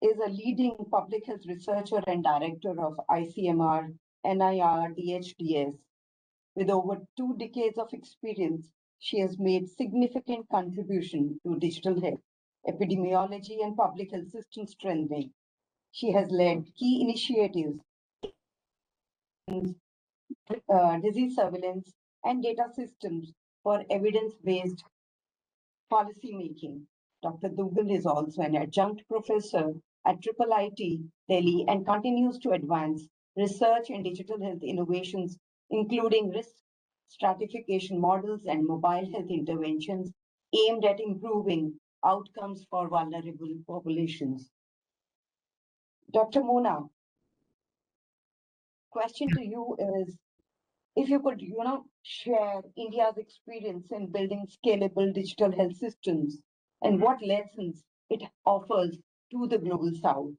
is a leading public health researcher and director of ICMR NIR DHDS. With over 2 decades of experience, she has made significant contribution to digital health, epidemiology, and public health system strengthening. She has led key initiatives in disease surveillance and data systems for evidence-based policy making. Dr. Dugal is also an adjunct professor at IIIT Delhi and continues to advance research in digital health innovations, including risk stratification models and mobile health interventions aimed at improving outcomes for vulnerable populations. Dr. Mona, question to you is, if you could, share India's experience in building scalable digital health systems and what lessons it offers to the global south.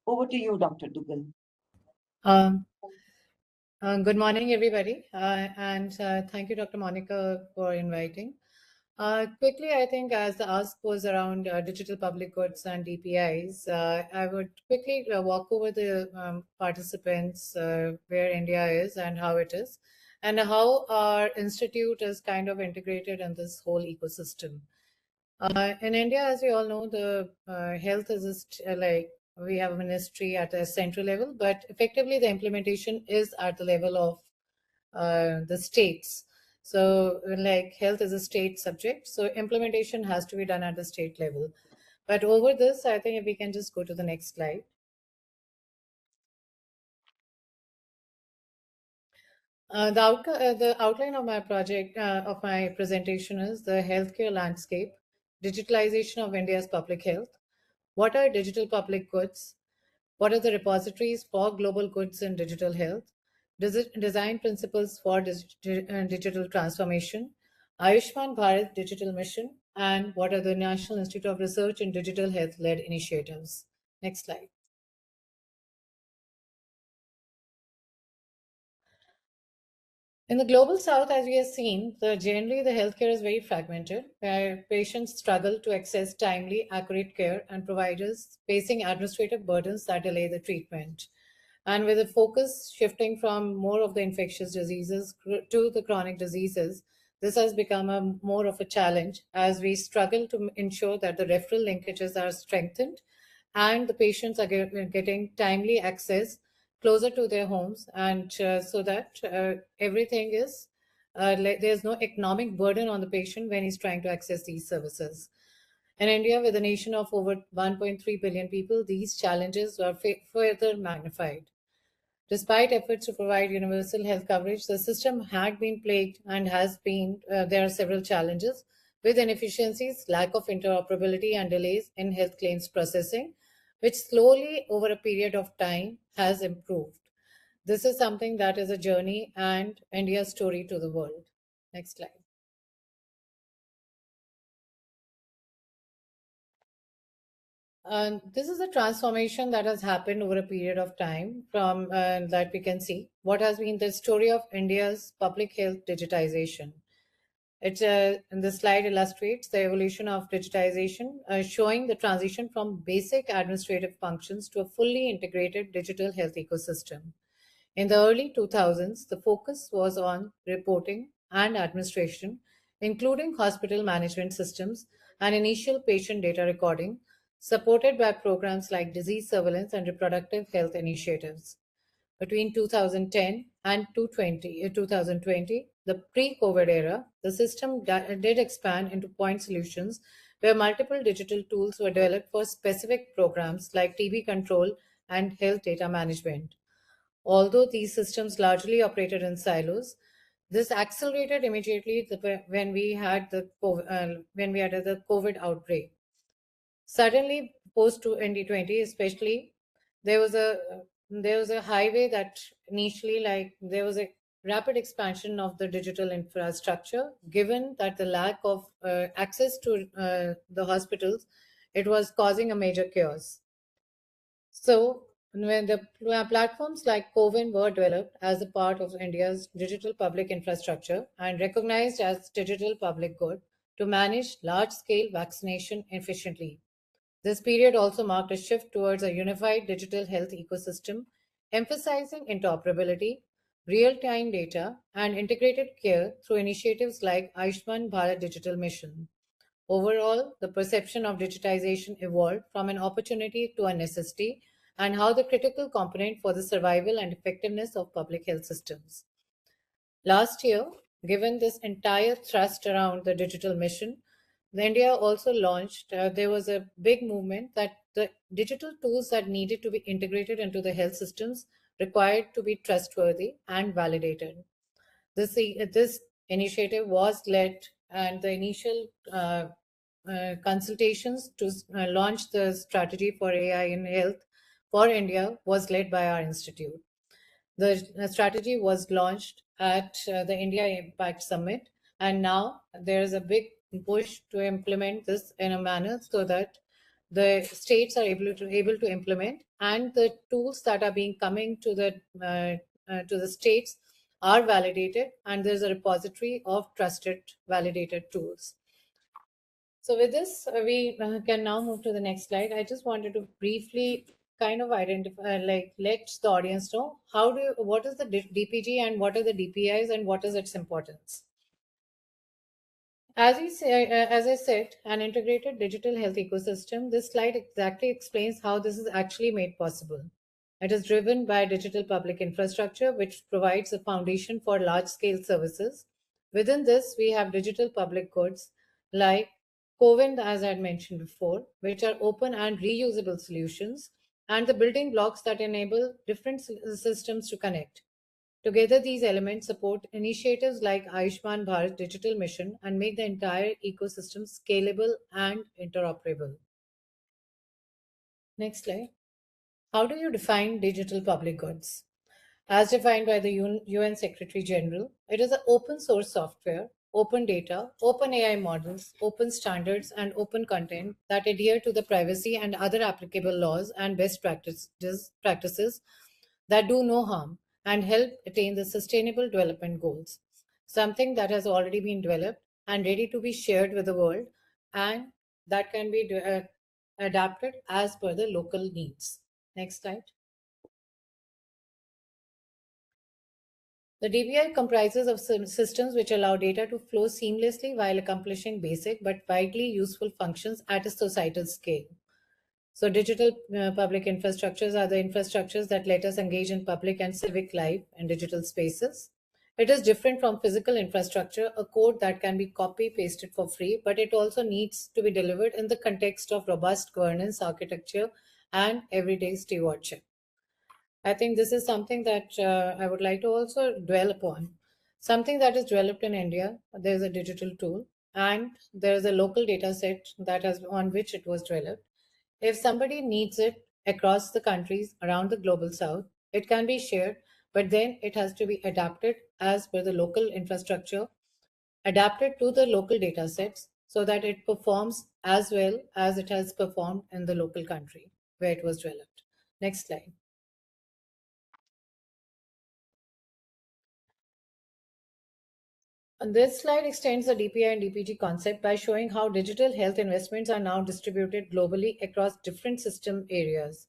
Over to you, Dr. Dugal. Good morning, everybody, and thank you, Dr. Monica, for inviting. Quickly, I think as the ask was around digital public goods and DPIs, I would quickly walk over the participants where India is and how it is, and how our institute is kind of integrated in this whole ecosystem. In India, as we all know, the health is like we have a ministry at a central level, but effectively the implementation is at the level of the states. So like health is a state subject, so implementation has to be done at the state level. But over this, I think if we can just go to the next slide. The outline of my project, of my presentation is the healthcare landscape, digitalization of India's public health. What are digital public goods? What are the repositories for global goods in digital health? Design principles for digital transformation, Ayushman Bharat Digital Mission, and what are the National Institute of Research in Digital Health-led initiatives? Next slide. In the global south, as we have seen, generally the healthcare is very fragmented, where patients struggle to access timely, accurate care and providers facing administrative burdens that delay the treatment. And with the focus shifting from more of the infectious diseases to the chronic diseases, this has become more of a challenge as we struggle to ensure that the referral linkages are strengthened and the patients are getting timely access closer to their homes, and so that everything is there's no economic burden on the patient when he's trying to access these services. In India, with a nation of over 1.3 billion people, these challenges are further magnified. Despite efforts to provide universal health coverage, the system had been plagued and has been, there are several challenges with inefficiencies, lack of interoperability, and delays in health claims processing, which slowly over a period of time has improved. This is something that is a journey and India's story to the world. Next slide. This is a transformation that has happened over a period of time from that we can see what has been the story of India's public health digitization. The slide illustrates the evolution of digitization, showing the transition from basic administrative functions to a fully integrated digital health ecosystem. In the early 2000s, the focus was on reporting and administration, including hospital management systems and initial patient data recording, supported by programs like disease surveillance and reproductive health initiatives. Between 2010 and 2020, the pre-COVID era, the system did expand into point solutions where multiple digital tools were developed for specific programs like TB control and health data management. Although these systems largely operated in silos, this accelerated immediately when we had the COVID outbreak. Suddenly, post 2020, especially, there was a highway that initially, like, there was a rapid expansion of the digital infrastructure. Given that the lack of access to the hospitals, it was causing a major chaos. So, when the platforms like CoWIN were developed as a part of India's digital public infrastructure and recognized as digital public good to manage large-scale vaccination efficiently. This period also marked a shift towards a unified digital health ecosystem, emphasizing interoperability, real-time data, and integrated care through initiatives like Ayushman Bharat Digital Mission. Overall, the perception of digitization evolved from an opportunity to a necessity and how the critical component for the survival and effectiveness of public health systems. Last year, given this entire thrust around the digital mission, India also launched, there was a big movement that the digital tools that needed to be integrated into the health systems required to be trustworthy and validated. This initiative was led, and the initial consultations to launch the strategy for AI in health for India was led by our institute. The strategy was launched at the India Impact Summit, and now there is a big push to implement this in a manner so that the states are able to implement, and the tools that are being coming to the states are validated, and there's a repository of trusted validated tools. So with this, we can now move to the next slide. I just wanted to briefly kind of identify, let the audience know what is the DPG and what are the DPIs and what is its importance. As I said, an integrated digital health ecosystem, this slide exactly explains how this is actually made possible. It is driven by digital public infrastructure, which provides a foundation for large-scale services. Within this, we have digital public goods like CoWIN, as I had mentioned before, which are open and reusable solutions, and the building blocks that enable different systems to connect. Together, these elements support initiatives like Ayushman Bharat Digital Mission and make the entire ecosystem scalable and interoperable. Next slide. How do you define digital public goods? As defined by the UN Secretary General, it is an open source software, open data, open AI models, open standards, and open content that adhere to the privacy and other applicable laws and best practices that do no harm and help attain the sustainable development goals, something that has already been developed and ready to be shared with the world, and that can be adapted as per the local needs. Next slide. The DPI comprises of systems which allow data to flow seamlessly while accomplishing basic but widely useful functions at a societal scale. So digital public infrastructures are the infrastructures that let us engage in public and civic life in digital spaces. It is different from physical infrastructure, a code that can be copy-pasted for free, but it also needs to be delivered in the context of robust governance, architecture, and everyday stewardship. I think this is something that I would like to also dwell upon. Something that is developed in India, there's a digital tool, and there's a local data set on which it was developed. If somebody needs it across the countries around the global south, it can be shared, but then it has to be adapted as per the local infrastructure, adapted to the local data sets so that it performs as well as it has performed in the local country where it was developed. Next slide. And this slide extends the DPI and DPG concept by showing how digital health investments are now distributed globally across different system areas.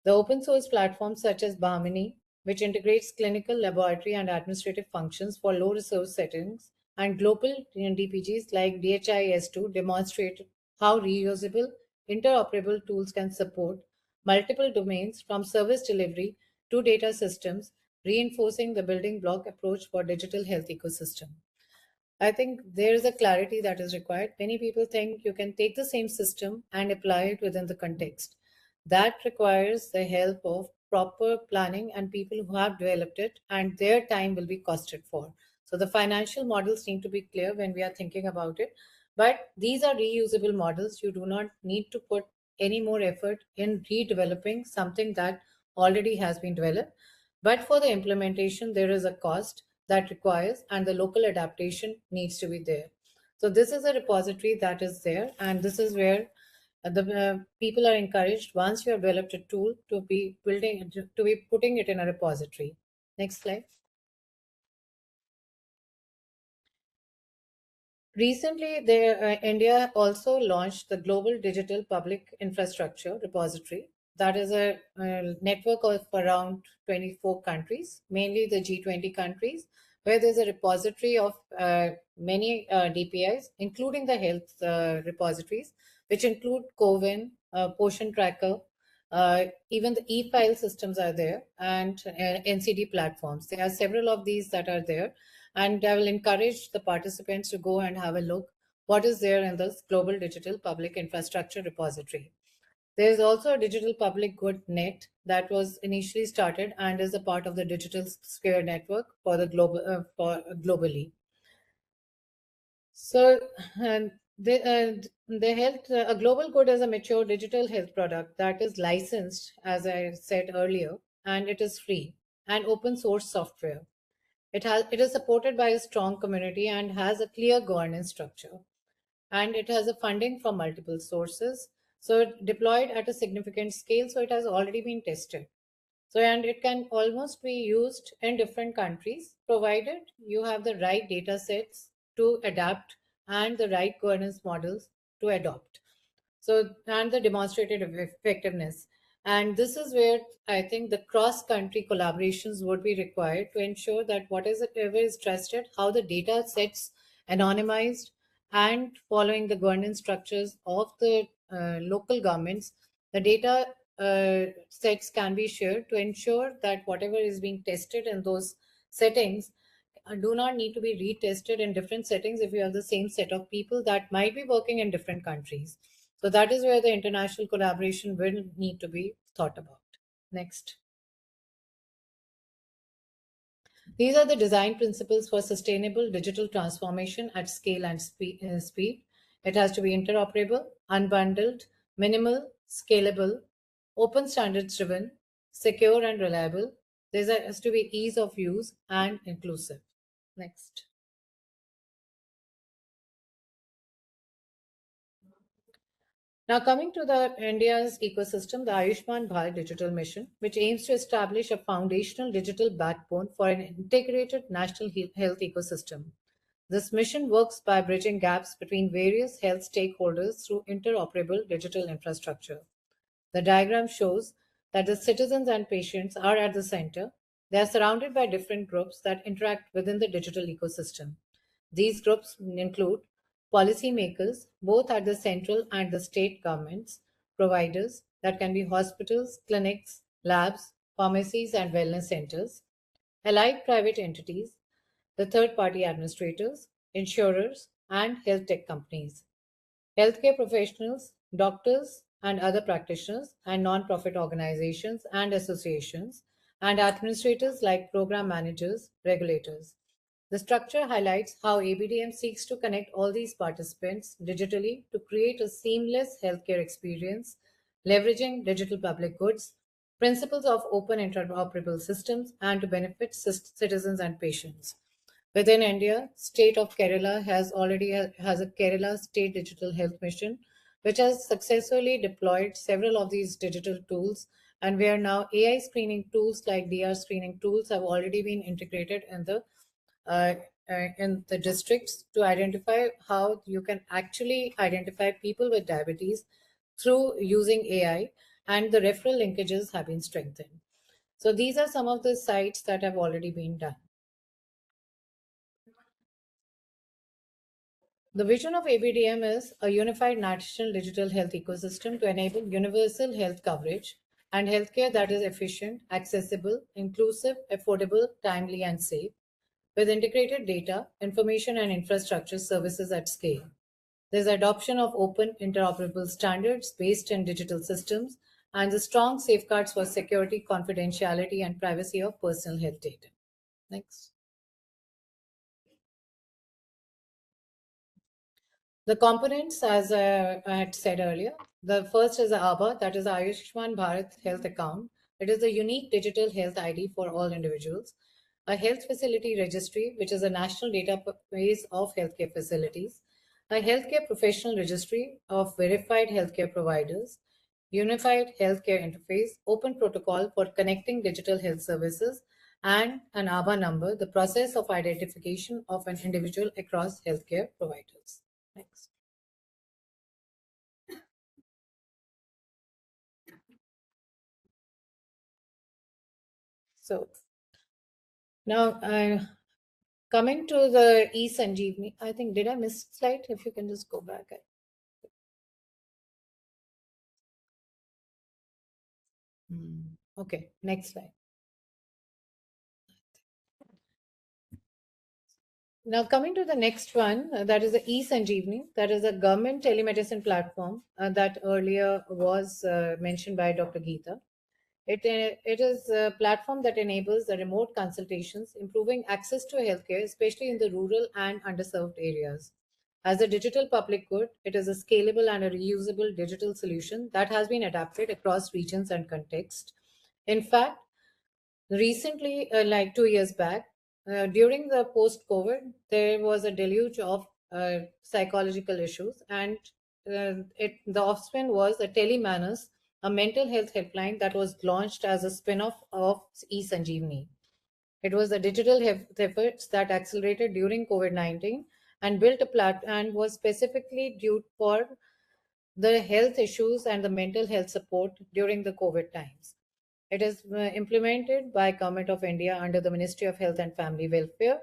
The open source platforms such as Bahmini, which integrates clinical, laboratory, and administrative functions for low resource settings, and global DPGs like DHIS2 demonstrate how reusable, interoperable tools can support multiple domains from service delivery to data systems, reinforcing the building block approach for digital health ecosystem. I think there is a clarity that is required. Many people think you can take the same system and apply it within the context. That requires the help of proper planning and people who have developed it, and their time will be costed for. So the financial models need to be clear when we are thinking about it. But these are reusable models. You do not need to put any more effort in redeveloping something that already has been developed. But for the implementation, there is a cost that requires, and the local adaptation needs to be there. So this is a repository that is there, and this is where the people are encouraged, once you have developed a tool, to be putting it in a repository. Next slide. Recently, India also launched the Global Digital Public Infrastructure Repository. That is a network of around 24 countries, mainly the G20 countries, where there's a repository of many DPIs, including the health repositories, which include CoWIN, Portion Tracker, even the e-file systems are there, and NCD platforms. There are several of these that are there, and I will encourage the participants to go and have a look what is there in this Global Digital Public Infrastructure Repository. There is also a Digital Public Good Net that was initially started and is a part of the Digital Sphere Network for the globally. So, the health, a global good is a mature digital health product that is licensed, as I said earlier, and it is free and open source software. It is supported by a strong community and has a clear governance structure. And it has a funding from multiple sources. So it deployed at a significant scale. So it has already been tested. So, and it can almost be used in different countries, provided you have the right data sets to adapt and the right governance models to adopt. So, and the demonstrated effectiveness. And this is where I think the cross-country collaborations would be required to ensure that whatever is trusted, how the data sets anonymized and following the governance structures of the local governments, the data sets can be shared to ensure that whatever is being tested in those settings do not need to be retested in different settings if you have the same set of people that might be working in different countries. So that is where the international collaboration will need to be thought about. Next. These are the design principles for sustainable digital transformation at scale and speed. It has to be interoperable, unbundled, minimal, scalable, open standards driven, secure and reliable. There has to be ease of use and inclusive. Next. Now, coming to the India's ecosystem, the Ayushman Bharat Digital Mission, which aims to establish a foundational digital backbone for an integrated national health ecosystem. This mission works by bridging gaps between various health stakeholders through interoperable digital infrastructure. The diagram shows that the citizens and patients are at the center. They are surrounded by different groups that interact within the digital ecosystem. These groups include policymakers, both at the central and the state governments, providers, that can be hospitals, clinics, labs, pharmacies, and wellness centers, allied private entities, the third party administrators, insurers, and health tech companies, healthcare professionals, doctors, and other practitioners, and non-profit organizations and associations, and administrators like program managers, regulators. The structure highlights how ABDM seeks to connect all these participants digitally to create a seamless healthcare experience, leveraging digital public goods, principles of open interoperable systems, and to benefit citizens and patients. Within India, state of Kerala has has a Kerala State Digital Health Mission, which has successfully deployed several of these digital tools, and where now AI screening tools like DR screening tools have already been integrated uh, in the districts to identify how you can actually identify people with diabetes through using AI, and the referral linkages have been strengthened. So these are some of the sites that have already been done. The vision of ABDM is a unified national digital health ecosystem to enable universal health coverage and healthcare that is efficient, accessible, inclusive, affordable, timely, and safe, with integrated data, information, and infrastructure services at scale. There's adoption of open, interoperable standards based in digital systems and the strong safeguards for security, confidentiality, and privacy of personal health data. Next. The components, as I had said earlier, the first is the ABHA, that is the Ayushman Bharat Health Account. It is a unique digital health ID for all individuals. A health facility registry, which is a national database of healthcare facilities. A healthcare professional registry of verified healthcare providers. Unified healthcare interface, open protocol for connecting digital health services, and an ABHA number, the process of identification of an individual across healthcare providers. Next. So now coming to the e-Sanjeevani, I think, did I miss slide? If you can just go back. Okay, next slide. Now coming to the next one, that is the e-Sanjeevani, that is a government telemedicine platform that earlier was mentioned by Dr. Geeta. It is a platform that enables the remote consultations, improving access to healthcare, especially in the rural and underserved areas. As a digital public good, it is a scalable and a reusable digital solution that has been adapted across regions and contexts. In fact, recently, like 2 years back, during the post-COVID, there was a deluge of psychological issues, and the offspring was a telemanus, a mental health helpline that was launched as a spin-off of eSanjeevani. It was the digital efforts that accelerated during COVID-19 and built a platform and was specifically due for the health issues and the mental health support during the COVID times. It is implemented by Government of India under the Ministry of Health and Family Welfare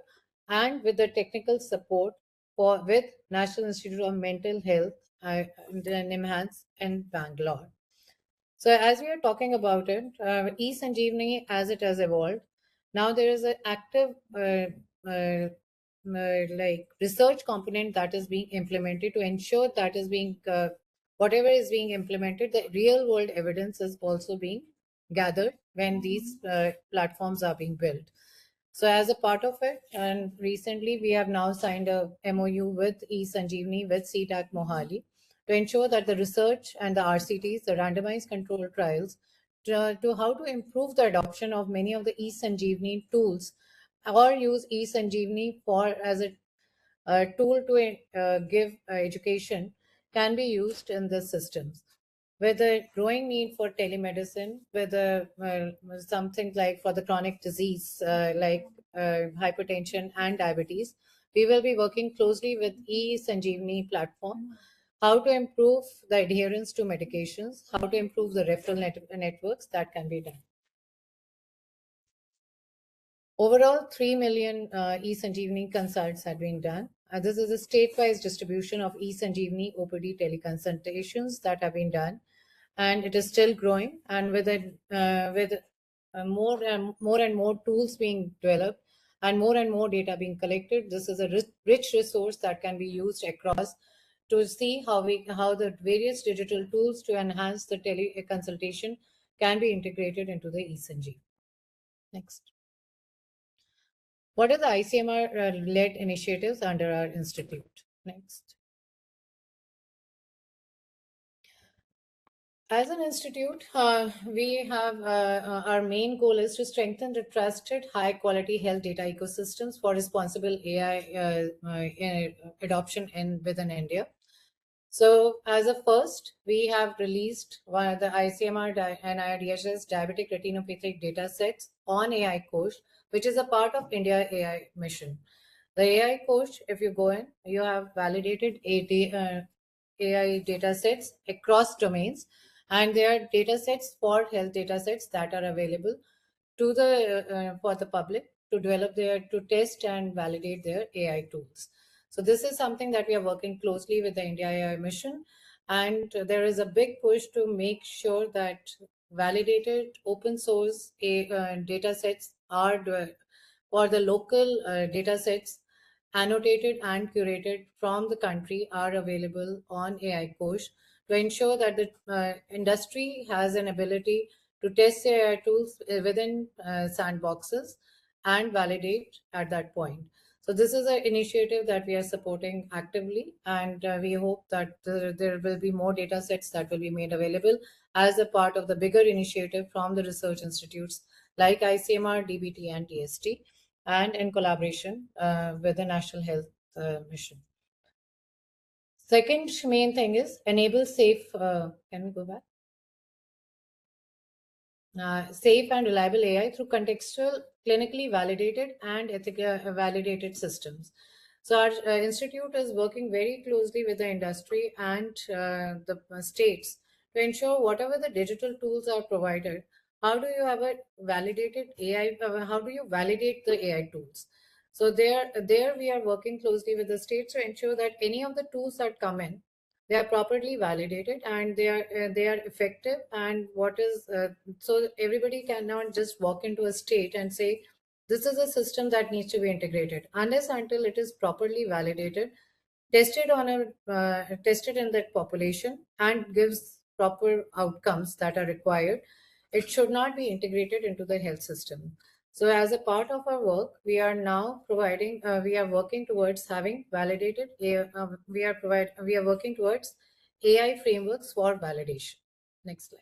and with the technical support with National Institute of Mental Health NIMHANS in Bangalore. So as we are talking about it, eSanjeevani as it has evolved, now there is an active like research component that is being implemented to ensure that is being whatever is being implemented, the real world evidence is also being gathered when these platforms are being built. So as a part of it, and recently we have now signed a MOU with eSanjeevani with CTAC Mohali to ensure that the research and the RCTs, the randomized controlled trials, to how to improve the adoption of many of the eSanjeevani tools or use eSanjeevani for as a tool to give education can be used in the systems. With a growing need for telemedicine, with something like for the chronic disease like hypertension and diabetes, we will be working closely with eSanjeevani platform, how to improve the adherence to medications, how to improve the referral networks that can be done. Overall, 3 million eSanjeevani consults had been done. This is a state-wise distribution of eSanjeevani OPD teleconsultations that have been done, and it is still growing. And with more and more tools being developed and more data being collected, this is a rich resource that can be used across to see how the various digital tools to enhance the teleconsultation can be integrated into the eSanjeevani. Next. What are the ICMR-led initiatives under our institute? Next. As an institute, we have our main goal is to strengthen the trusted, high-quality health data ecosystems for responsible AI adoption within India. So, as a first, we have released one of the ICMR and IRDHS diabetic retinopathy data sets on AI Coach, which is a part of India AI mission. The AI Coach, if you go in, you have validated AI data sets across domains, and there are data sets for health data sets that are available to the for the public to develop to test and validate their AI tools. So this is something that we are working closely with the India AI mission, and there is a big push to make sure that validated open source data sets are for the local data sets annotated and curated from the country are available on AI Coach to ensure that the industry has an ability to test AI tools within sandboxes and validate at that point. So this is an initiative that we are supporting actively, and we hope that there will be more data sets that will be made available as a part of the bigger initiative from the research institutes like ICMR, DBT, and TST, and in collaboration with the National Health Mission. Second main thing is enable safe, can we go back? Safe and reliable AI through contextual, clinically validated and ethically validated systems. So our institute is working very closely with the industry and the states to ensure whatever the digital tools are provided, how do you have a validated AI, how do you validate the AI tools? So there we are working closely with the states to ensure that any of the tools that come in, they are properly validated and they are effective, and what is so everybody cannot just walk into a state and say this is a system that needs to be integrated unless until it is properly validated, tested on a tested in that population and gives proper outcomes that are required. It should not be integrated into the health system. So as a part of our work, we are now providing, we are working towards having validated, we are working towards AI frameworks for validation. Next slide.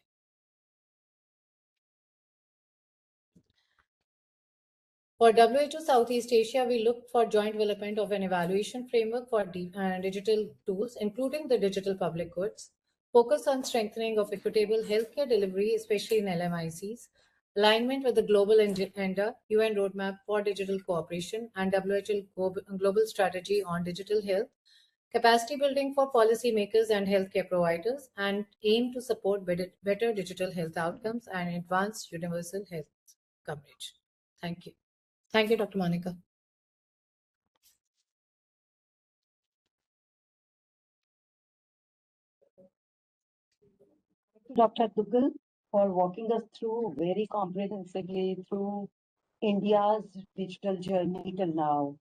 For WHO Southeast Asia, we look for joint development of an evaluation framework for digital tools, including the digital public goods, focus on strengthening of equitable healthcare delivery, especially in LMICs, alignment with the global agenda, UN roadmap for digital cooperation, and WHO global strategy on digital health, capacity building for policymakers and healthcare providers, and aim to support better digital health outcomes and advance universal health coverage. Thank you. Thank you, Dr. Monica. Dr. Duggal, for walking us through very comprehensively through India's digital journey till now.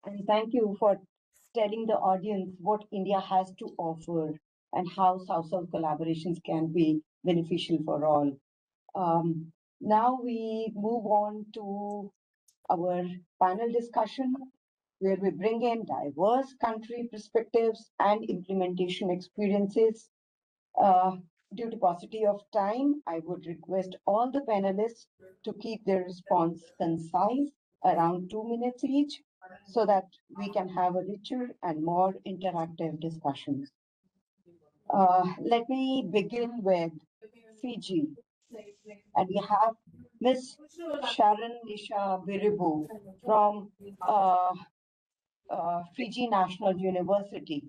And thank you for telling the audience what India has to offer and how South-South collaborations can be beneficial for all. Now we move on to our panel discussion, where we bring in diverse country perspectives and implementation experiences. Due to paucity of time, I would request all the panelists to keep their response concise, around 2 minutes each, so that we can have a richer and more interactive discussions. Let me begin with Fiji. And we have Miss Sharon Nisha Biribu from Fiji National University.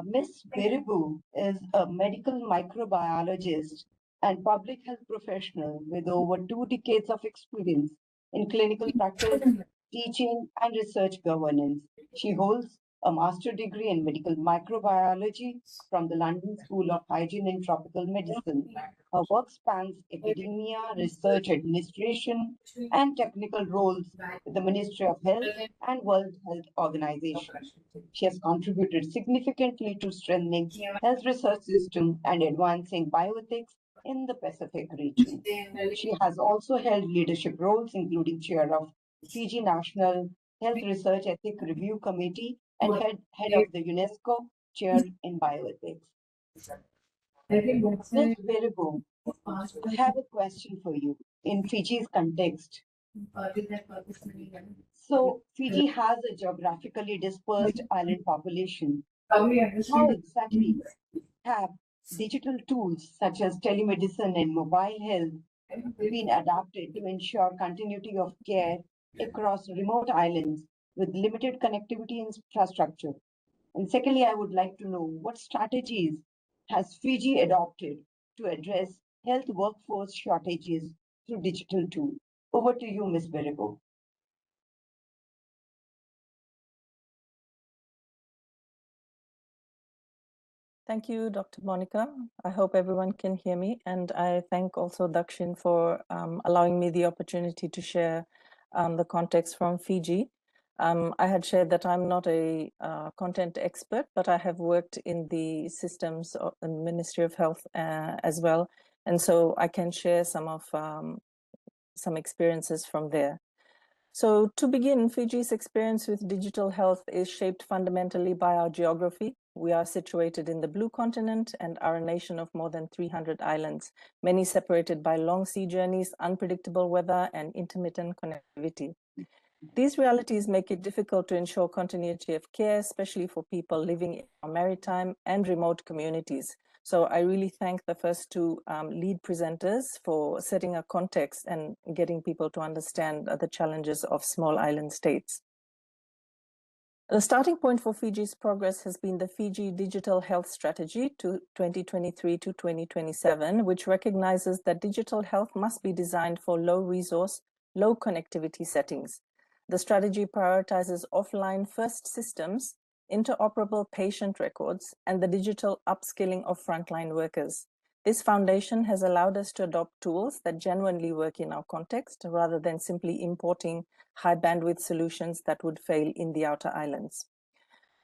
Miss Biribu is a medical microbiologist and public health professional with over 2 decades of experience in clinical practice, teaching, and research governance. She holds a master's degree in medical microbiology from the London School of Hygiene and Tropical Medicine. Her work spans academia, research administration, and technical roles with the Ministry of Health and World Health Organization. She has contributed significantly to strengthening health research system and advancing bioethics in the Pacific region. She has also held leadership roles, including chair of Fiji National Health Research Ethic Review Committee and head of the UNESCO chair in bioethics. Ms. Viribo, I have a question for you in Fiji's context. So Fiji has a geographically dispersed island population. How exactly have digital tools such as telemedicine and mobile health been adapted to ensure continuity of care across remote islands with limited connectivity infrastructure? And secondly, I would like to know what strategies has Fiji adopted to address health workforce shortages through digital tools? Over to you, Ms. Beribo. Thank you, Dr. Monica. I hope everyone can hear me. And I thank also Dakshin for allowing me the opportunity to share the context from Fiji. I had shared that I'm not a content expert, but I have worked in the systems of the Ministry of Health as well. And so I can share some experiences from there. So to begin, Fiji's experience with digital health is shaped fundamentally by our geography. We are situated in the Blue Continent and are a nation of more than 300 islands, many separated by long sea journeys, unpredictable weather, and intermittent connectivity. These realities make it difficult to ensure continuity of care, especially for people living in our maritime and remote communities. So I really thank the first two lead presenters for setting a context and getting people to understand the challenges of small island states. The starting point for Fiji's progress has been the Fiji Digital Health Strategy to 2023 to 2027, which recognizes that digital health must be designed for low resource, low connectivity settings. The strategy prioritizes offline first systems, interoperable patient records, and the digital upskilling of frontline workers. This foundation has allowed us to adopt tools that genuinely work in our context, rather than simply importing high bandwidth solutions that would fail in the outer islands.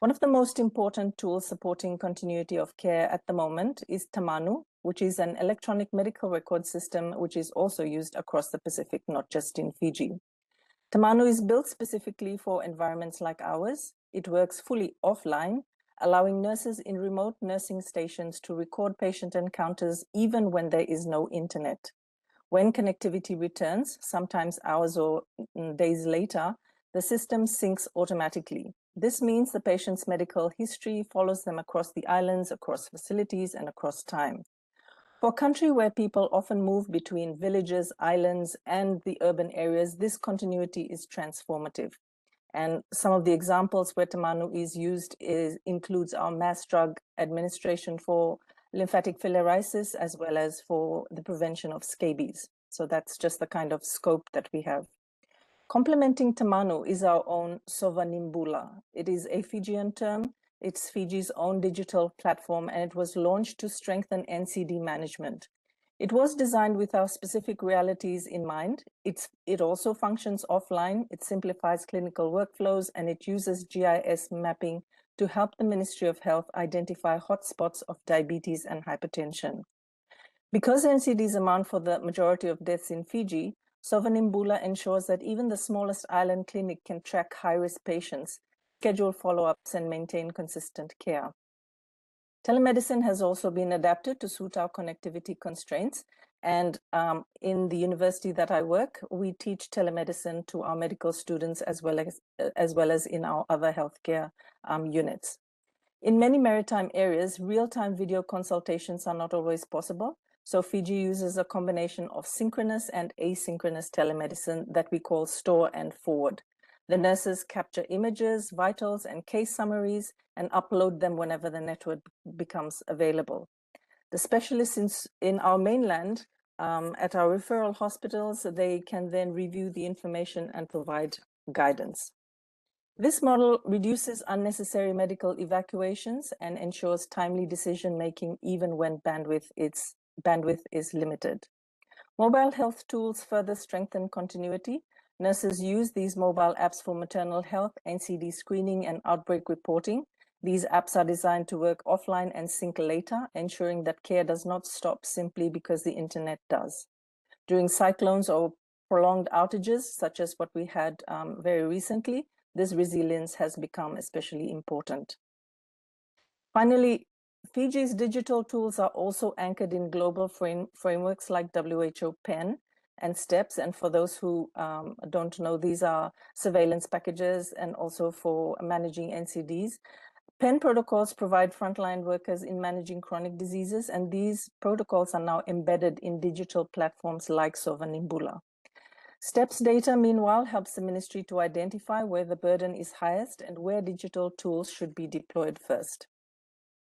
One of the most important tools supporting continuity of care at the moment is Tamanu, which is an electronic medical record system which is also used across the Pacific, not just in Fiji. Tamanu is built specifically for environments like ours. It works fully offline, allowing nurses in remote nursing stations to record patient encounters even when there is no internet. When connectivity returns, sometimes hours or days later, the system syncs automatically. This means the patient's medical history follows them across the islands, across facilities, and across time. For a country where people often move between villages, islands, and the urban areas, this continuity is transformative. And some of the examples where Tamanu is used includes our mass drug administration for lymphatic filariasis, as well as for the prevention of scabies. So that's just the kind of scope that we have. Complementing Tamanu is our own Sovanimbula. It is a Fijian term. It's Fiji's own digital platform, and it was launched to strengthen NCD management. It was designed with our specific realities in mind. It also functions offline. It simplifies clinical workflows, and it uses GIS mapping to help the Ministry of Health identify hotspots of diabetes and hypertension. Because NCDs amount for the majority of deaths in Fiji, Sovanimbula ensures that even the smallest island clinic can track high-risk patients, schedule follow-ups, and maintain consistent care. Telemedicine has also been adapted to suit our connectivity constraints. And in the university that I work, we teach telemedicine to our medical students as well as in our other healthcare units. In many maritime areas, real-time video consultations are not always possible. So Fiji uses a combination of synchronous and asynchronous telemedicine that we call store and forward. The nurses capture images, vitals, and case summaries and upload them whenever the network becomes available. The specialists in our mainland, at our referral hospitals, they can then review the information and provide guidance. This model reduces unnecessary medical evacuations and ensures timely decision-making even when bandwidth is limited. Mobile health tools further strengthen continuity. Nurses use these mobile apps for maternal health, NCD screening, and outbreak reporting. These apps are designed to work offline and sync later, ensuring that care does not stop simply because the internet does. During cyclones or prolonged outages, such as what we had very recently, this resilience has become especially important. Finally, Fiji's digital tools are also anchored in global frameworks like WHO PEN and STEPS. And for those who don't know, these are surveillance packages and also for managing NCDs. PEN protocols provide frontline workers in managing chronic diseases, and these protocols are now embedded in digital platforms like Sovanimbula. STEPS data, meanwhile, helps the ministry to identify where the burden is highest and where digital tools should be deployed first.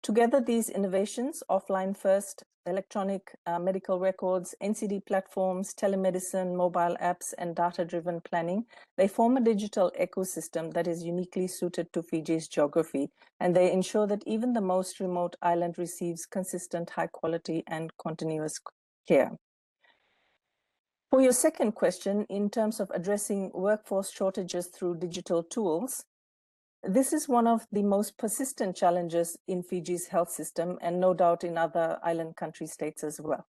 Together, these innovations, offline first, electronic medical records, NCD platforms, telemedicine, mobile apps, and data-driven planning, they form a digital ecosystem that is uniquely suited to Fiji's geography, and they ensure that even the most remote island receives consistent, high quality, and continuous care. For your second question, in terms of addressing workforce shortages through digital tools, this is one of the most persistent challenges in Fiji's health system, and no doubt in other island country states as well.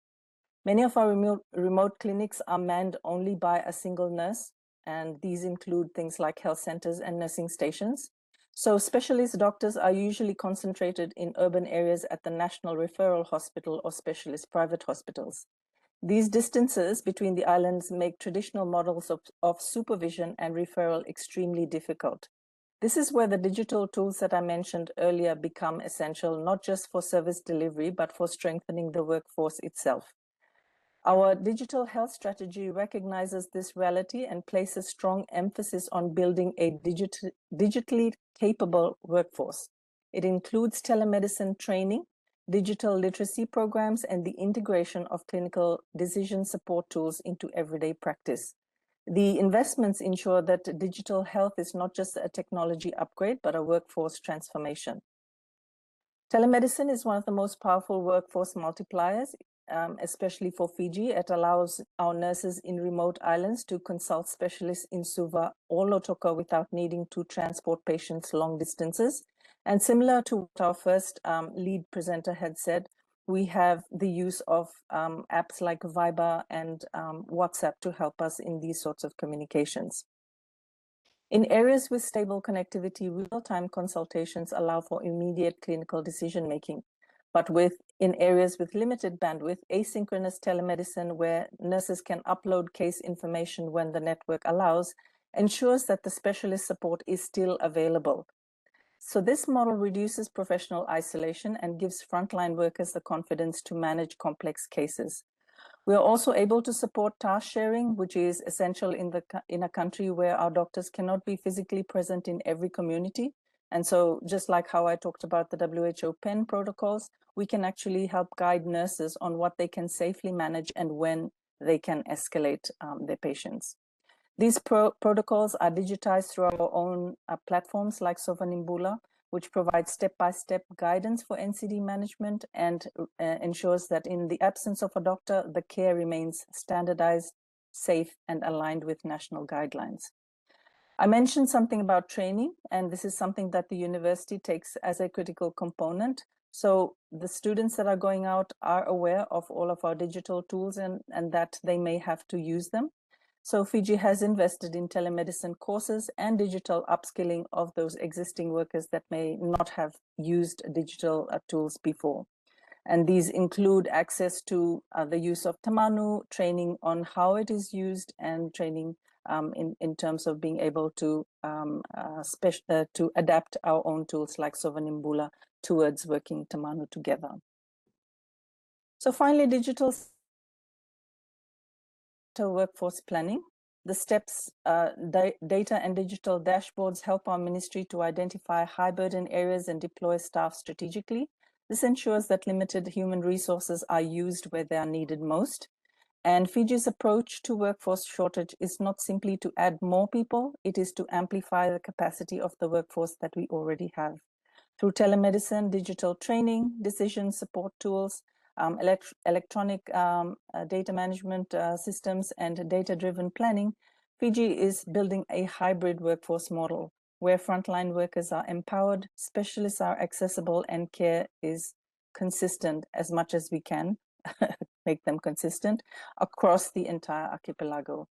Many of our remote clinics are manned only by a single nurse, and these include things like health centers and nursing stations. So specialist doctors are usually concentrated in urban areas at the National Referral Hospital or specialist private hospitals. These distances between the islands make traditional models of supervision and referral extremely difficult. This is where the digital tools that I mentioned earlier become essential, not just for service delivery, but for strengthening the workforce itself. Our digital health strategy recognizes this reality and places strong emphasis on building a digitally capable workforce. It includes telemedicine training, digital literacy programs, and the integration of clinical decision support tools into everyday practice. The investments ensure that digital health is not just a technology upgrade, but a workforce transformation. Telemedicine is one of the most powerful workforce multipliers, especially for Fiji. It allows our nurses in remote islands to consult specialists in Suva or Lotoka without needing to transport patients long distances. And similar to what our first lead presenter had said, we have the use of apps like Viber and WhatsApp to help us in these sorts of communications. In areas with stable connectivity, real-time consultations allow for immediate clinical decision-making. But in areas with limited bandwidth, asynchronous telemedicine, where nurses can upload case information when the network allows, ensures that the specialist support is still available. So this model reduces professional isolation and gives frontline workers the confidence to manage complex cases. We are also able to support task sharing, which is essential in a country where our doctors cannot be physically present in every community. And so just like how I talked about the WHO PEN protocols, we can actually help guide nurses on what they can safely manage and when they can escalate their patients. These protocols are digitized through our own platforms like Sovanimbula, which provides step-by-step guidance for NCD management and ensures that in the absence of a doctor, the care remains standardized, safe, and aligned with national guidelines. I mentioned something about training, and this is something that the university takes as a critical component. So the students that are going out are aware of all of our digital tools and that they may have to use them. So Fiji has invested in telemedicine courses and digital upskilling of those existing workers that may not have used digital tools before. And these include access to the use of Tamanu, training on how it is used, and training in terms of being able to adapt our own tools like Sovanimbula towards working Tamanu together. So finally, digital workforce planning. The STEPS data and digital dashboards help our ministry to identify high burden areas and deploy staff strategically. This ensures that limited human resources are used where they are needed most. And Fiji's approach to workforce shortage is not simply to add more people, it is to amplify the capacity of the workforce that we already have. Through telemedicine, digital training, decision support tools, electronic data management systems, and data-driven planning, Fiji is building a hybrid workforce model where frontline workers are empowered, specialists are accessible, and care is consistent as much as we can make them consistent across the entire archipelago.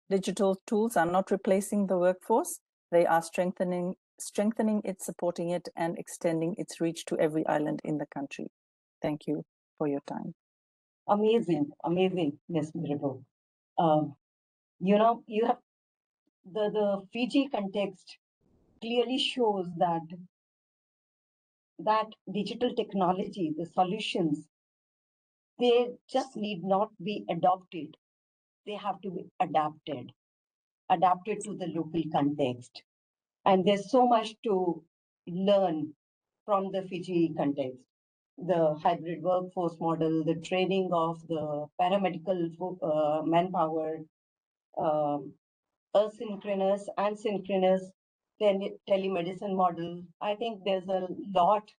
Digital tools are not replacing the workforce. They are strengthening strengthening it, supporting it, and extending its reach to every island in the country. Thank you for your time. Amazing, amazing, Ms. Mirabeau. You know, you have the Fiji context clearly shows that digital technology, the solutions, they just need not be adopted. They have to be adapted to the local context. And there's so much to learn from the Fiji context. The hybrid workforce model, the training of the paramedical manpower, um, asynchronous and synchronous telemedicine model. I think there's a lot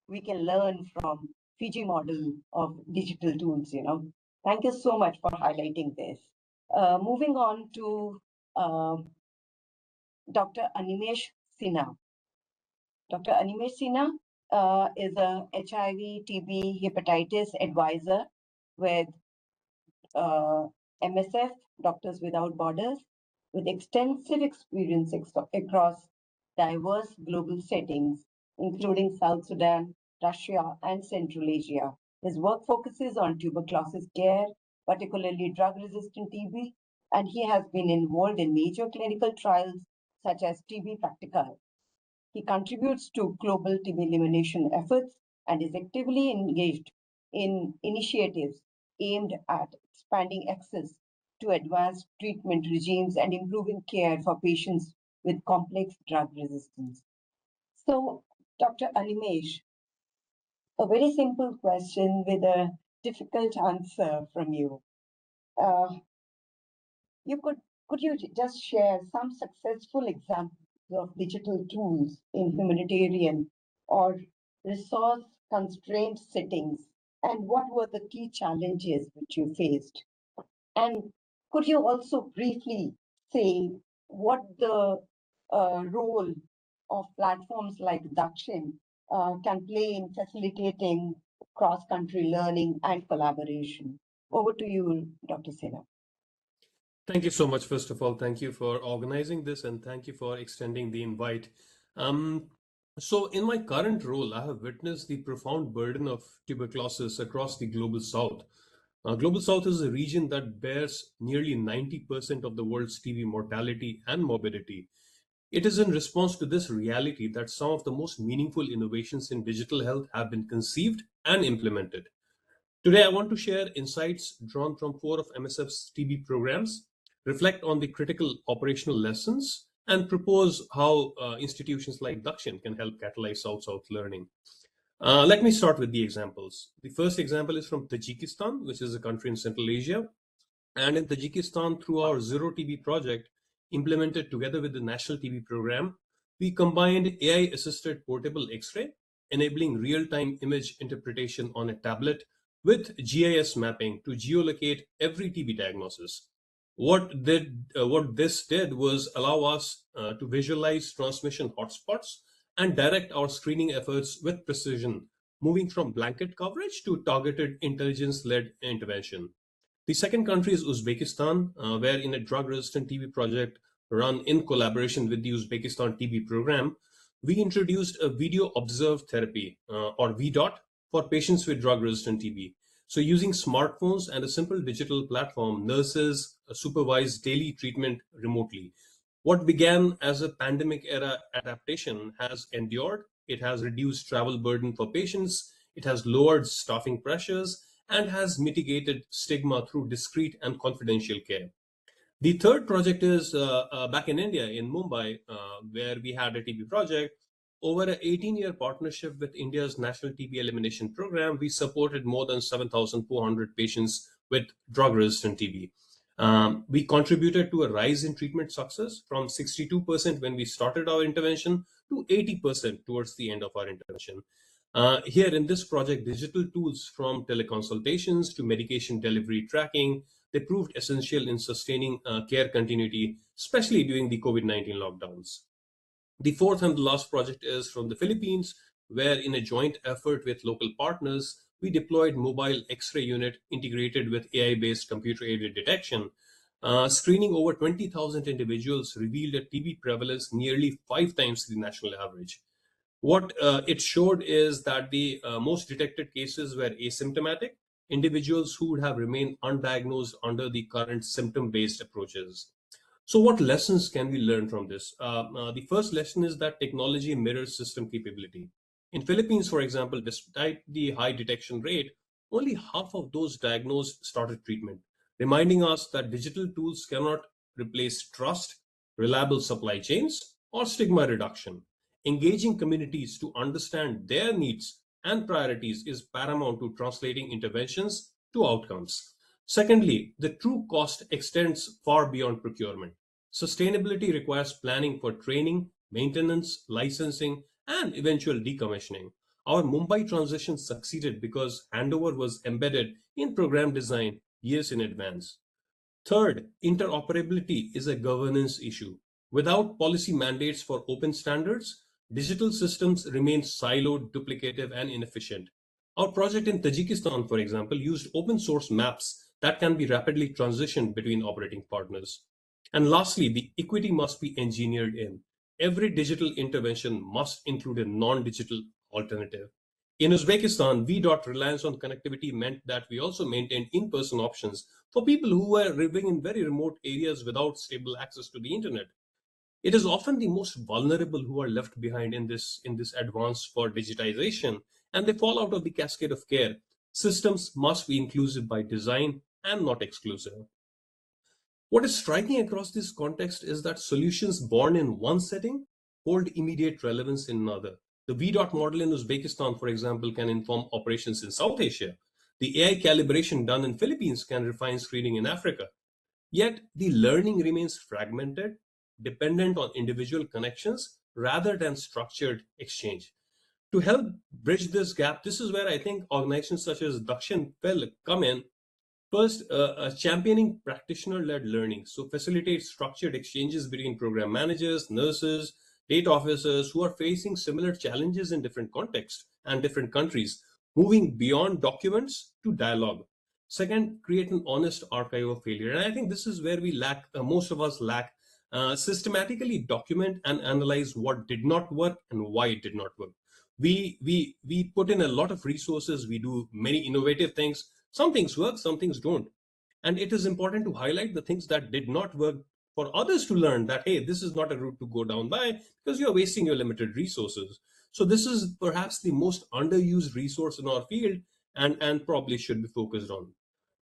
we can learn from Fiji model of digital tools, you know. Thank you so much for highlighting this. Moving on to Dr. Animesh Sinha. Dr. Animesh Sinha is a HIV, TB, hepatitis advisor with MSF, Doctors Without Borders, with extensive experience across diverse global settings, including South Sudan, Russia, and Central Asia. His work focuses on tuberculosis care, particularly drug-resistant TB, and he has been involved in major clinical trials such as TB Practica. He contributes to global TB elimination efforts and is actively engaged in initiatives aimed at expanding access to advanced treatment regimes and improving care for patients with complex drug resistance. So, Dr. Animesh, a very simple question with a difficult answer from you. Could you just share some successful examples of digital tools in humanitarian or resource constrained settings, and what were the key challenges which you faced? And could you also briefly say what the role of platforms like Dakshin can play in facilitating cross-country learning and collaboration? Over to you, Dr. Sinha. Thank you so much. First of all, thank you for organizing this and thank you for extending the invite. So in my current role, I have witnessed the profound burden of tuberculosis across the Global South. Global South is a region that bears nearly 90% of the world's TB mortality and morbidity. It is in response to this reality that some of the most meaningful innovations in digital health have been conceived and implemented. Today, I want to share insights drawn from 4 of MSF's TB programs, reflect on the critical operational lessons, and propose how institutions like Dakshin can help catalyze South-South learning. Let me start with the examples. The first example is from Tajikistan, which is a country in Central Asia. And in Tajikistan, through our Zero TB project, implemented together with the National TB program, we combined AI-assisted portable X-ray, enabling real-time image interpretation on a tablet with GIS mapping to geolocate every TB diagnosis. What this did was allow us to visualize transmission hotspots and direct our screening efforts with precision, moving from blanket coverage to targeted intelligence-led intervention. The second country is Uzbekistan, where in a drug-resistant TB project run in collaboration with the Uzbekistan TB program, we introduced a video observed therapy, or VDOT, for patients with drug-resistant TB. So using smartphones and a simple digital platform, nurses supervise daily treatment remotely. What began as a pandemic-era adaptation has endured. It has reduced travel burden for patients. It has lowered staffing pressures and has mitigated stigma through discreet and confidential care. The third project is back in India, in Mumbai, where we had a TB project. Over an 18-year partnership with India's National TB Elimination Program, we supported more than 7,400 patients with drug-resistant TB. We contributed to a rise in treatment success from 62% when we started our intervention to 80% towards the end of our intervention. Here in this project, digital tools from teleconsultations to medication delivery tracking, they proved essential in sustaining care continuity, especially during the COVID-19 lockdowns. The fourth and the last project is from the Philippines, where in a joint effort with local partners, we deployed mobile X-ray unit integrated with AI-based computer-aided detection. Screening over 20,000 individuals revealed a TB prevalence nearly 5 times the national average. What it showed is that the most detected cases were asymptomatic, individuals who would have remained undiagnosed under the current symptom-based approaches. So what lessons can we learn from this? The first lesson is that technology mirrors system capability. In Philippines, for example, despite the high detection rate, only half of those diagnosed started treatment, reminding us that digital tools cannot replace trust, reliable supply chains, or stigma reduction. Engaging communities to understand their needs and priorities is paramount to translating interventions to outcomes. Secondly, the true cost extends far beyond procurement. Sustainability requires planning for training, maintenance, licensing, and eventual decommissioning. Our Mumbai transition succeeded because handover was embedded in program design years in advance. Third, interoperability is a governance issue. Without policy mandates for open standards, digital systems remain siloed, duplicative, and inefficient. Our project in Tajikistan, for example, used open source maps that can be rapidly transitioned between operating partners. And lastly, the equity must be engineered in. Every digital intervention must include a non-digital alternative. In Uzbekistan, VDOT reliance on connectivity meant that we also maintained in-person options for people who were living in very remote areas without stable access to the internet. It is often the most vulnerable who are left behind in this advance for digitization, and they fall out of the cascade of care. Systems must be inclusive by design and not exclusive. What is striking across this context is that solutions born in one setting hold immediate relevance in another. The VDOT model in Uzbekistan, for example, can inform operations in South Asia. The AI calibration done in Philippines can refine screening in Africa. Yet the learning remains fragmented, dependent on individual connections rather than structured exchange. To help bridge this gap, this is where I think organizations such as Dakshin Pel come in. First, championing practitioner-led learning. So facilitate structured exchanges between program managers, nurses, data officers who are facing similar challenges in different contexts and different countries, moving beyond documents to dialogue. Second, create an honest archive of failure. And I think this is where we lack, most of us lack, systematically document and analyze what did not work and why it did not work. We put in a lot of resources, we do many innovative things. Some things work, some things don't. And it is important to highlight the things that did not work for others to learn that, hey, this is not a route to go down by because you're wasting your limited resources. So this is perhaps the most underused resource in our field and probably should be focused on.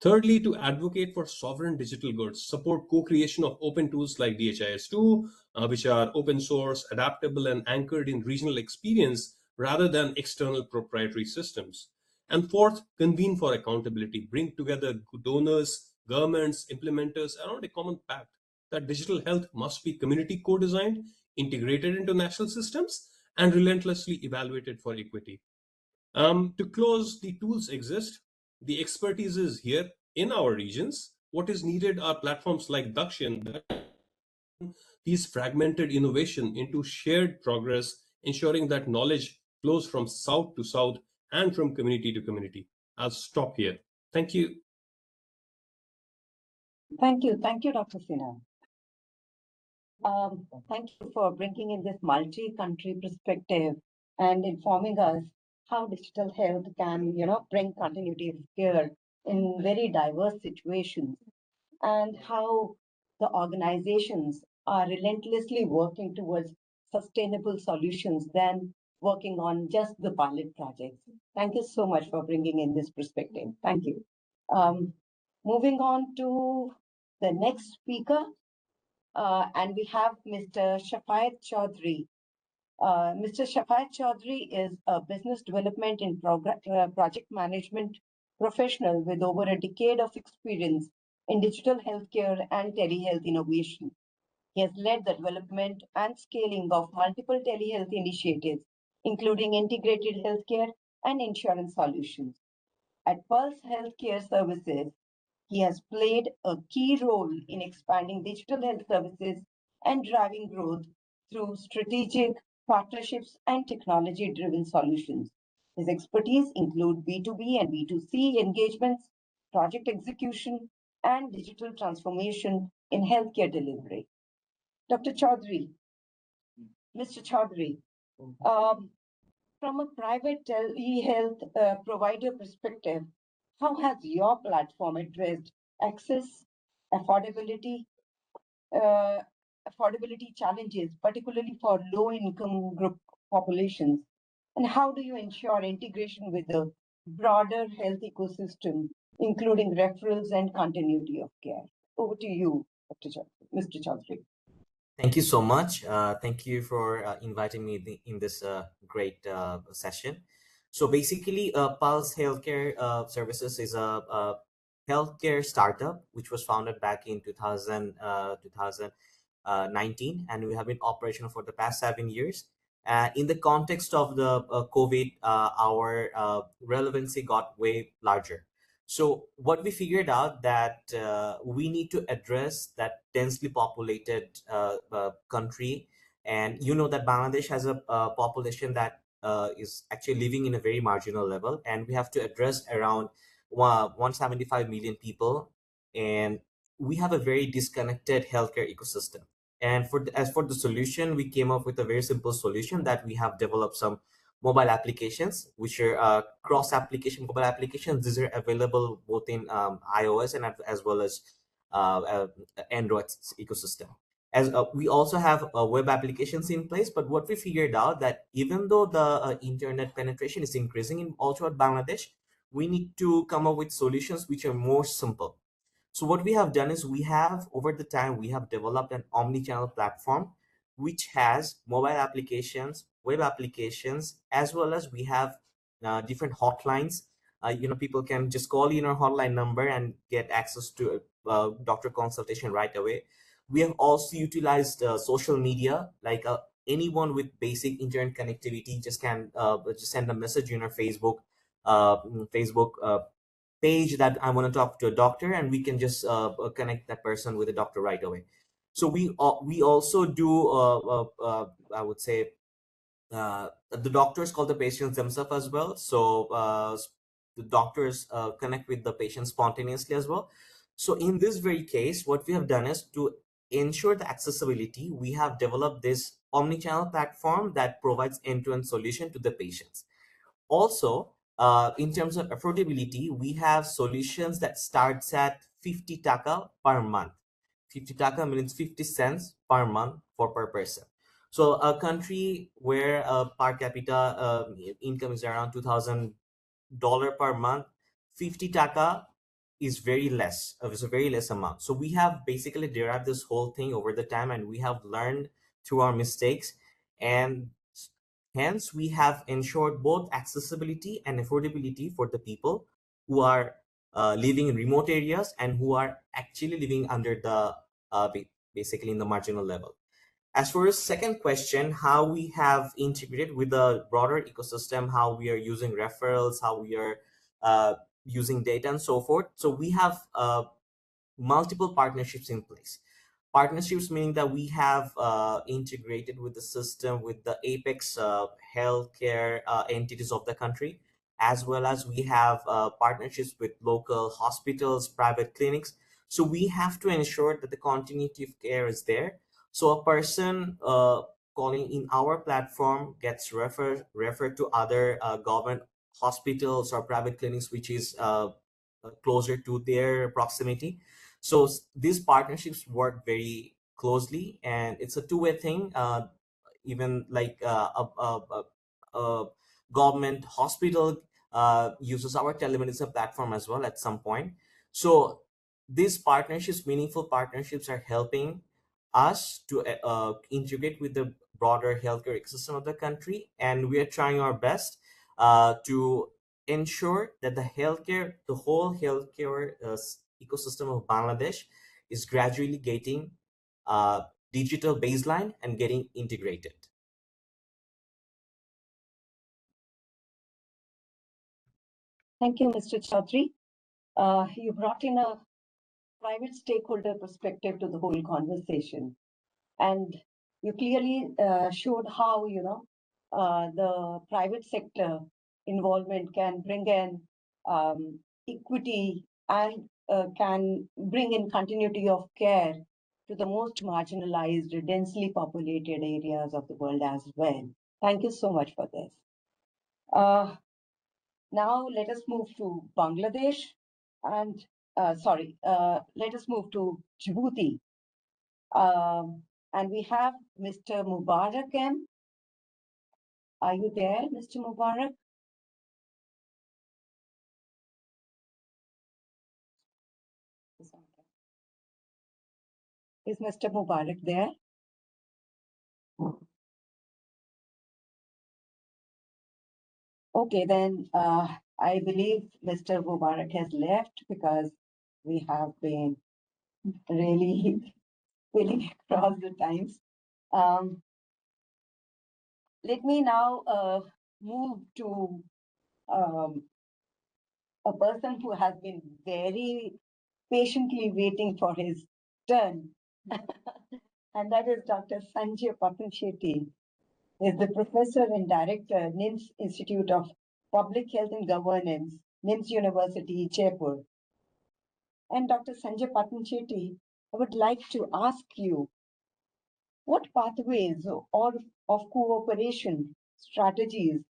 Thirdly, to advocate for sovereign digital goods, support co-creation of open tools like DHIS2, which are open source, adaptable, and anchored in regional experience rather than external proprietary systems. And fourth, convene for accountability, bring together donors, governments, implementers around a common pact that digital health must be community co-designed, integrated into national systems, and relentlessly evaluated for equity. To close, the tools exist, the expertise is here in our regions. What is needed are platforms like Dakshin that these fragmented innovation into shared progress, ensuring that knowledge flows from south to south and from community to community. I'll stop here. Thank you. Thank you, Dr. Sinha. Thank you for bringing in this multi-country perspective and informing us how digital health can, bring continuity of care in very diverse situations, and how the organizations are relentlessly working towards sustainable solutions than working on just the pilot projects. Thank you so much for bringing in this perspective. Thank you. Moving on to the next speaker, and we have Mr. Shafayat Chaudhry. Mr. Shafayat Chaudhry is a business development and project management professional with over a decade of experience in digital healthcare and telehealth innovation. He has led the development and scaling of multiple telehealth initiatives, including integrated healthcare and insurance solutions. At Pulse Healthcare Services, he has played a key role in expanding digital health services and driving growth through strategic partnerships and technology-driven solutions. His expertise include B2B and B2C engagements, project execution, and digital transformation in healthcare delivery. Dr. Chaudhary, Mr. Chaudhary, from a private e-health provider perspective, how has your platform addressed access, affordability, uh, affordability challenges, particularly for low-income group populations? And how do you ensure integration with the broader health ecosystem, including referrals and continuity of care? Over to you, Mr. Chaudhary. Thank you so much. Thank you for inviting me in this great session. So basically, Pulse Healthcare Services is a healthcare startup which was founded back in 2019, and we have been operational for the past 7 years. In the context of the COVID, our relevancy got way larger. So what we figured out that we need to address that densely populated country, and you know that Bangladesh has a population that is actually living in a very marginal level, and we have to address around 175 million people, and we have a very disconnected healthcare ecosystem. And as for the solution, we came up with a very simple solution that we have developed some mobile applications, which are cross-application mobile applications. These are available both in iOS and as well as Android ecosystem. As we also have web applications in place, but what we figured out that even though the internet penetration is increasing in all throughout Bangladesh, we need to come up with solutions which are more simple. So what we have done is over the time, we have developed an omni-channel platform which has mobile applications, web applications, as well as we have different hotlines. People can just call in our hotline number and get access to doctor consultation right away. We have also utilized social media, like anyone with basic internet connectivity just can just send a message in our Facebook page that I want to talk to a doctor, and we can just connect that person with a doctor right away. So we also do I would say the doctors call the patients themselves as well. So the doctors connect with the patient spontaneously as well. So in this very case, what we have done is to ensure the accessibility, we have developed this omni-channel platform that provides end-to-end solution to the patients. Also, in terms of affordability, we have solutions that starts at 50 taka per month. 50 taka means 50 cents per month per person. So a country where per capita income is around $2,000 per month, 50 taka is very less. It's a very less amount. So we have basically derived this whole thing over the time, and we have learned through our mistakes, and hence we have ensured both accessibility and affordability for the people who are living in remote areas and who are actually living under the basically in the marginal level. As for the second question, how we have integrated with the broader ecosystem, how we are using referrals, how we are using data and so forth. So we have multiple partnerships in place. Partnerships meaning that we have integrated with the system, with the apex healthcare entities of the country, as well as we have partnerships with local hospitals, private clinics. So we have to ensure that the continuity of care is there. So a person calling in our platform gets referred to other government hospitals or private clinics, which is closer to their proximity. So these partnerships work very closely, and it's a two-way thing. Even like a government hospital uses our telemedicine platform as well at some point. So these partnerships, meaningful partnerships, are helping us to integrate with the broader healthcare ecosystem of the country, and we are trying our best to ensure that the whole healthcare ecosystem of Bangladesh is gradually getting digital baseline and getting integrated. Thank you, Mr. Chaudhary. You brought in a private stakeholder perspective to the whole conversation, and you clearly showed how the private sector involvement can bring in equity and can bring in continuity of care to the most marginalized, densely populated areas of the world as well. Thank you so much for this. Now let us move to Bangladesh and let us move to Djibouti. And we have Mr. Mubarak M. Are you there, Mr. Mubarak? Is Mr. Mubarak there? Okay, then I believe Mr. Mubarak has left because we have been really filling across the times. Let me now move to a person who has been very patiently waiting for his turn, and that is Dr. Sanjay Patanchetti. He is the professor and director, NIMS Institute of Public Health and Governance, NIMS University, Jaipur. And Dr. Sanjay Patanchetti, I would like to ask you, what pathways or of cooperation strategies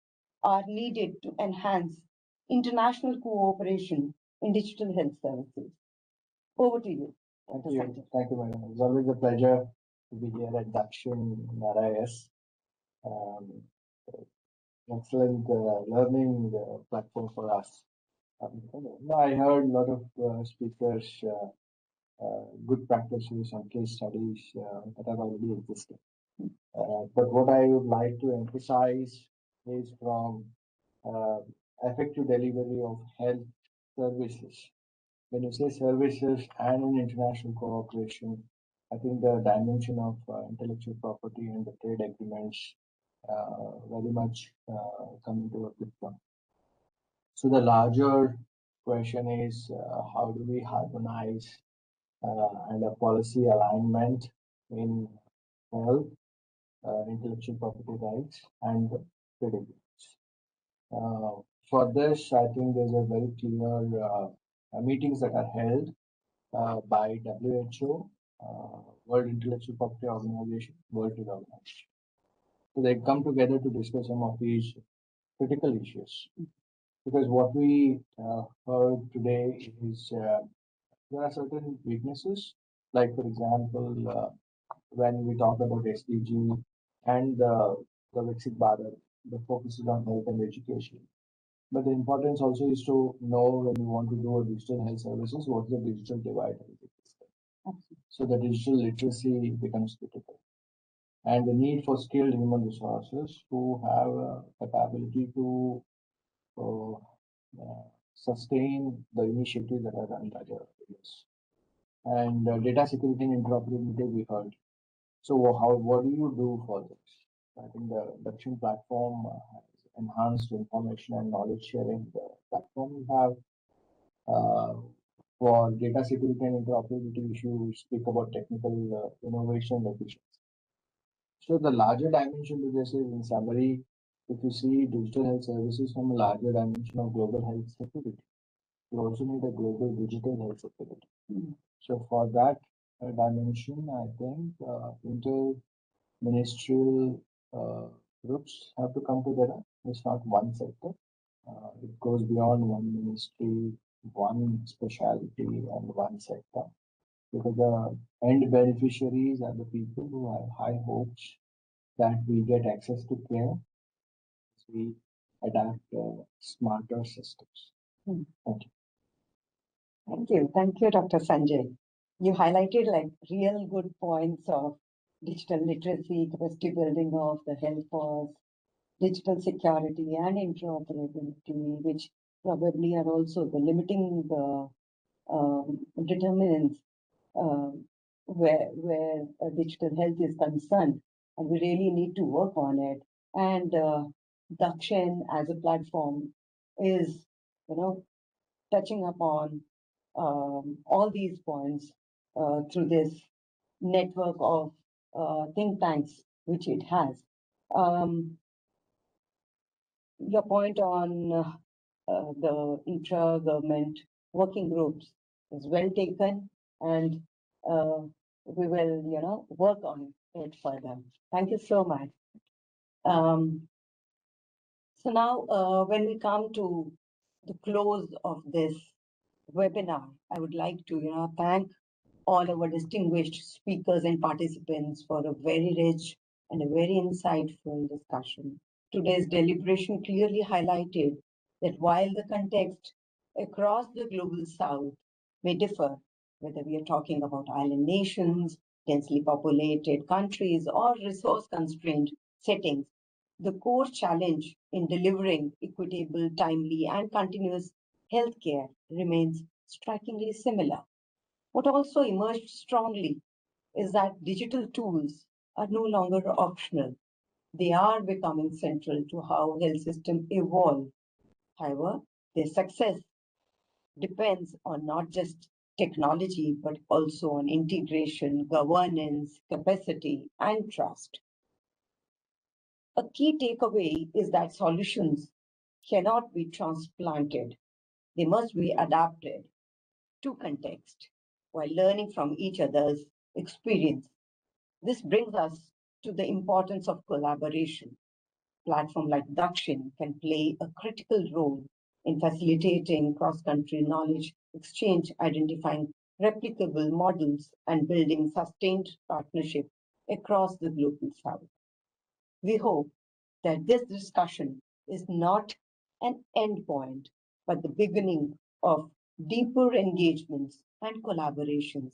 are needed to enhance international cooperation in digital health services? Over to you. Thank you. Thank you, madam. It's always a pleasure to be here at Dakshin RIS. Excellent learning platform for us. I heard a lot of speakers, good practices and case studies that have already existed. But what I would like to emphasize is from effective delivery of health services. When you say services and in international cooperation, I think the dimension of intellectual property and the trade agreements very much come into a picture. So the larger question is how do we harmonize and a policy alignment in health, intellectual property rights, and trade agreements. For this, I think there's a very clear meetings that are held by WHO, World Intellectual Property Organization, World Trade Organization. So they come together to discuss some of these critical issues. Because what we heard today is there are certain weaknesses, like for example, when we talk about SDG and the Viksit Bharat, the focus is on health and education. But the importance also is to know when you want to do a digital health services, what's the digital divide? So the digital literacy becomes critical. And the need for skilled human resources who have a capability to sustain the initiatives that are run by the areas. And data security and interoperability we heard. So what do you do for this? I think the Dakshin platform has enhanced information and knowledge sharing. The platform we have for data security and interoperability issues, speak about technical innovation and efficiency. So the larger dimension to this is, in summary, if you see digital health services from a larger dimension of global health security, you also need a global digital health security. So for that dimension, I think inter-ministerial groups have to come together. It's not one sector. It goes beyond one ministry, one specialty, and one sector. Because the end beneficiaries are the people who have high hopes that we get access to care as we adapt smarter systems. Thank you. Thank you. Thank you, Dr. Sanjay. You highlighted like real good points of digital literacy, capacity building of the health force, digital security and interoperability, which probably are also the limiting determinants where digital health is concerned, and we really need to work on it. And Dakshin as a platform is, touching upon all these points through this network of think tanks which it has. Your point on the intra-government working groups is well taken, and we will, work on it further. Thank you so much. So now, when we come to the close of this webinar, I would like to, thank all our distinguished speakers and participants for a very rich and a very insightful discussion. Today's deliberation clearly highlighted that while the context across the global south may differ, whether we are talking about island nations, densely populated countries, or resource constrained settings, the core challenge in delivering equitable, timely, and continuous healthcare remains strikingly similar. What also emerged strongly is that digital tools are no longer optional. They are becoming central to how health systems evolve. However, their success depends on not just technology, but also on integration, governance, capacity, and trust. A key takeaway is that solutions cannot be transplanted. They must be adapted to context while learning from each other's experience. This brings us to the importance of collaboration. Platform like Dakshin can play a critical role in facilitating cross-country knowledge exchange, identifying replicable models, and building sustained partnership across the global south. We hope that this discussion is not an endpoint, but the beginning of deeper engagements and collaborations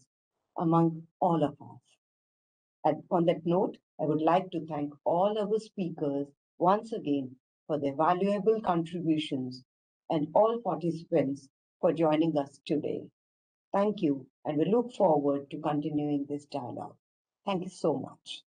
among all of us. And on that note, I would like to thank all our speakers once again for their valuable contributions and all participants for joining us today. Thank you, and we look forward to continuing this dialogue. Thank you so much.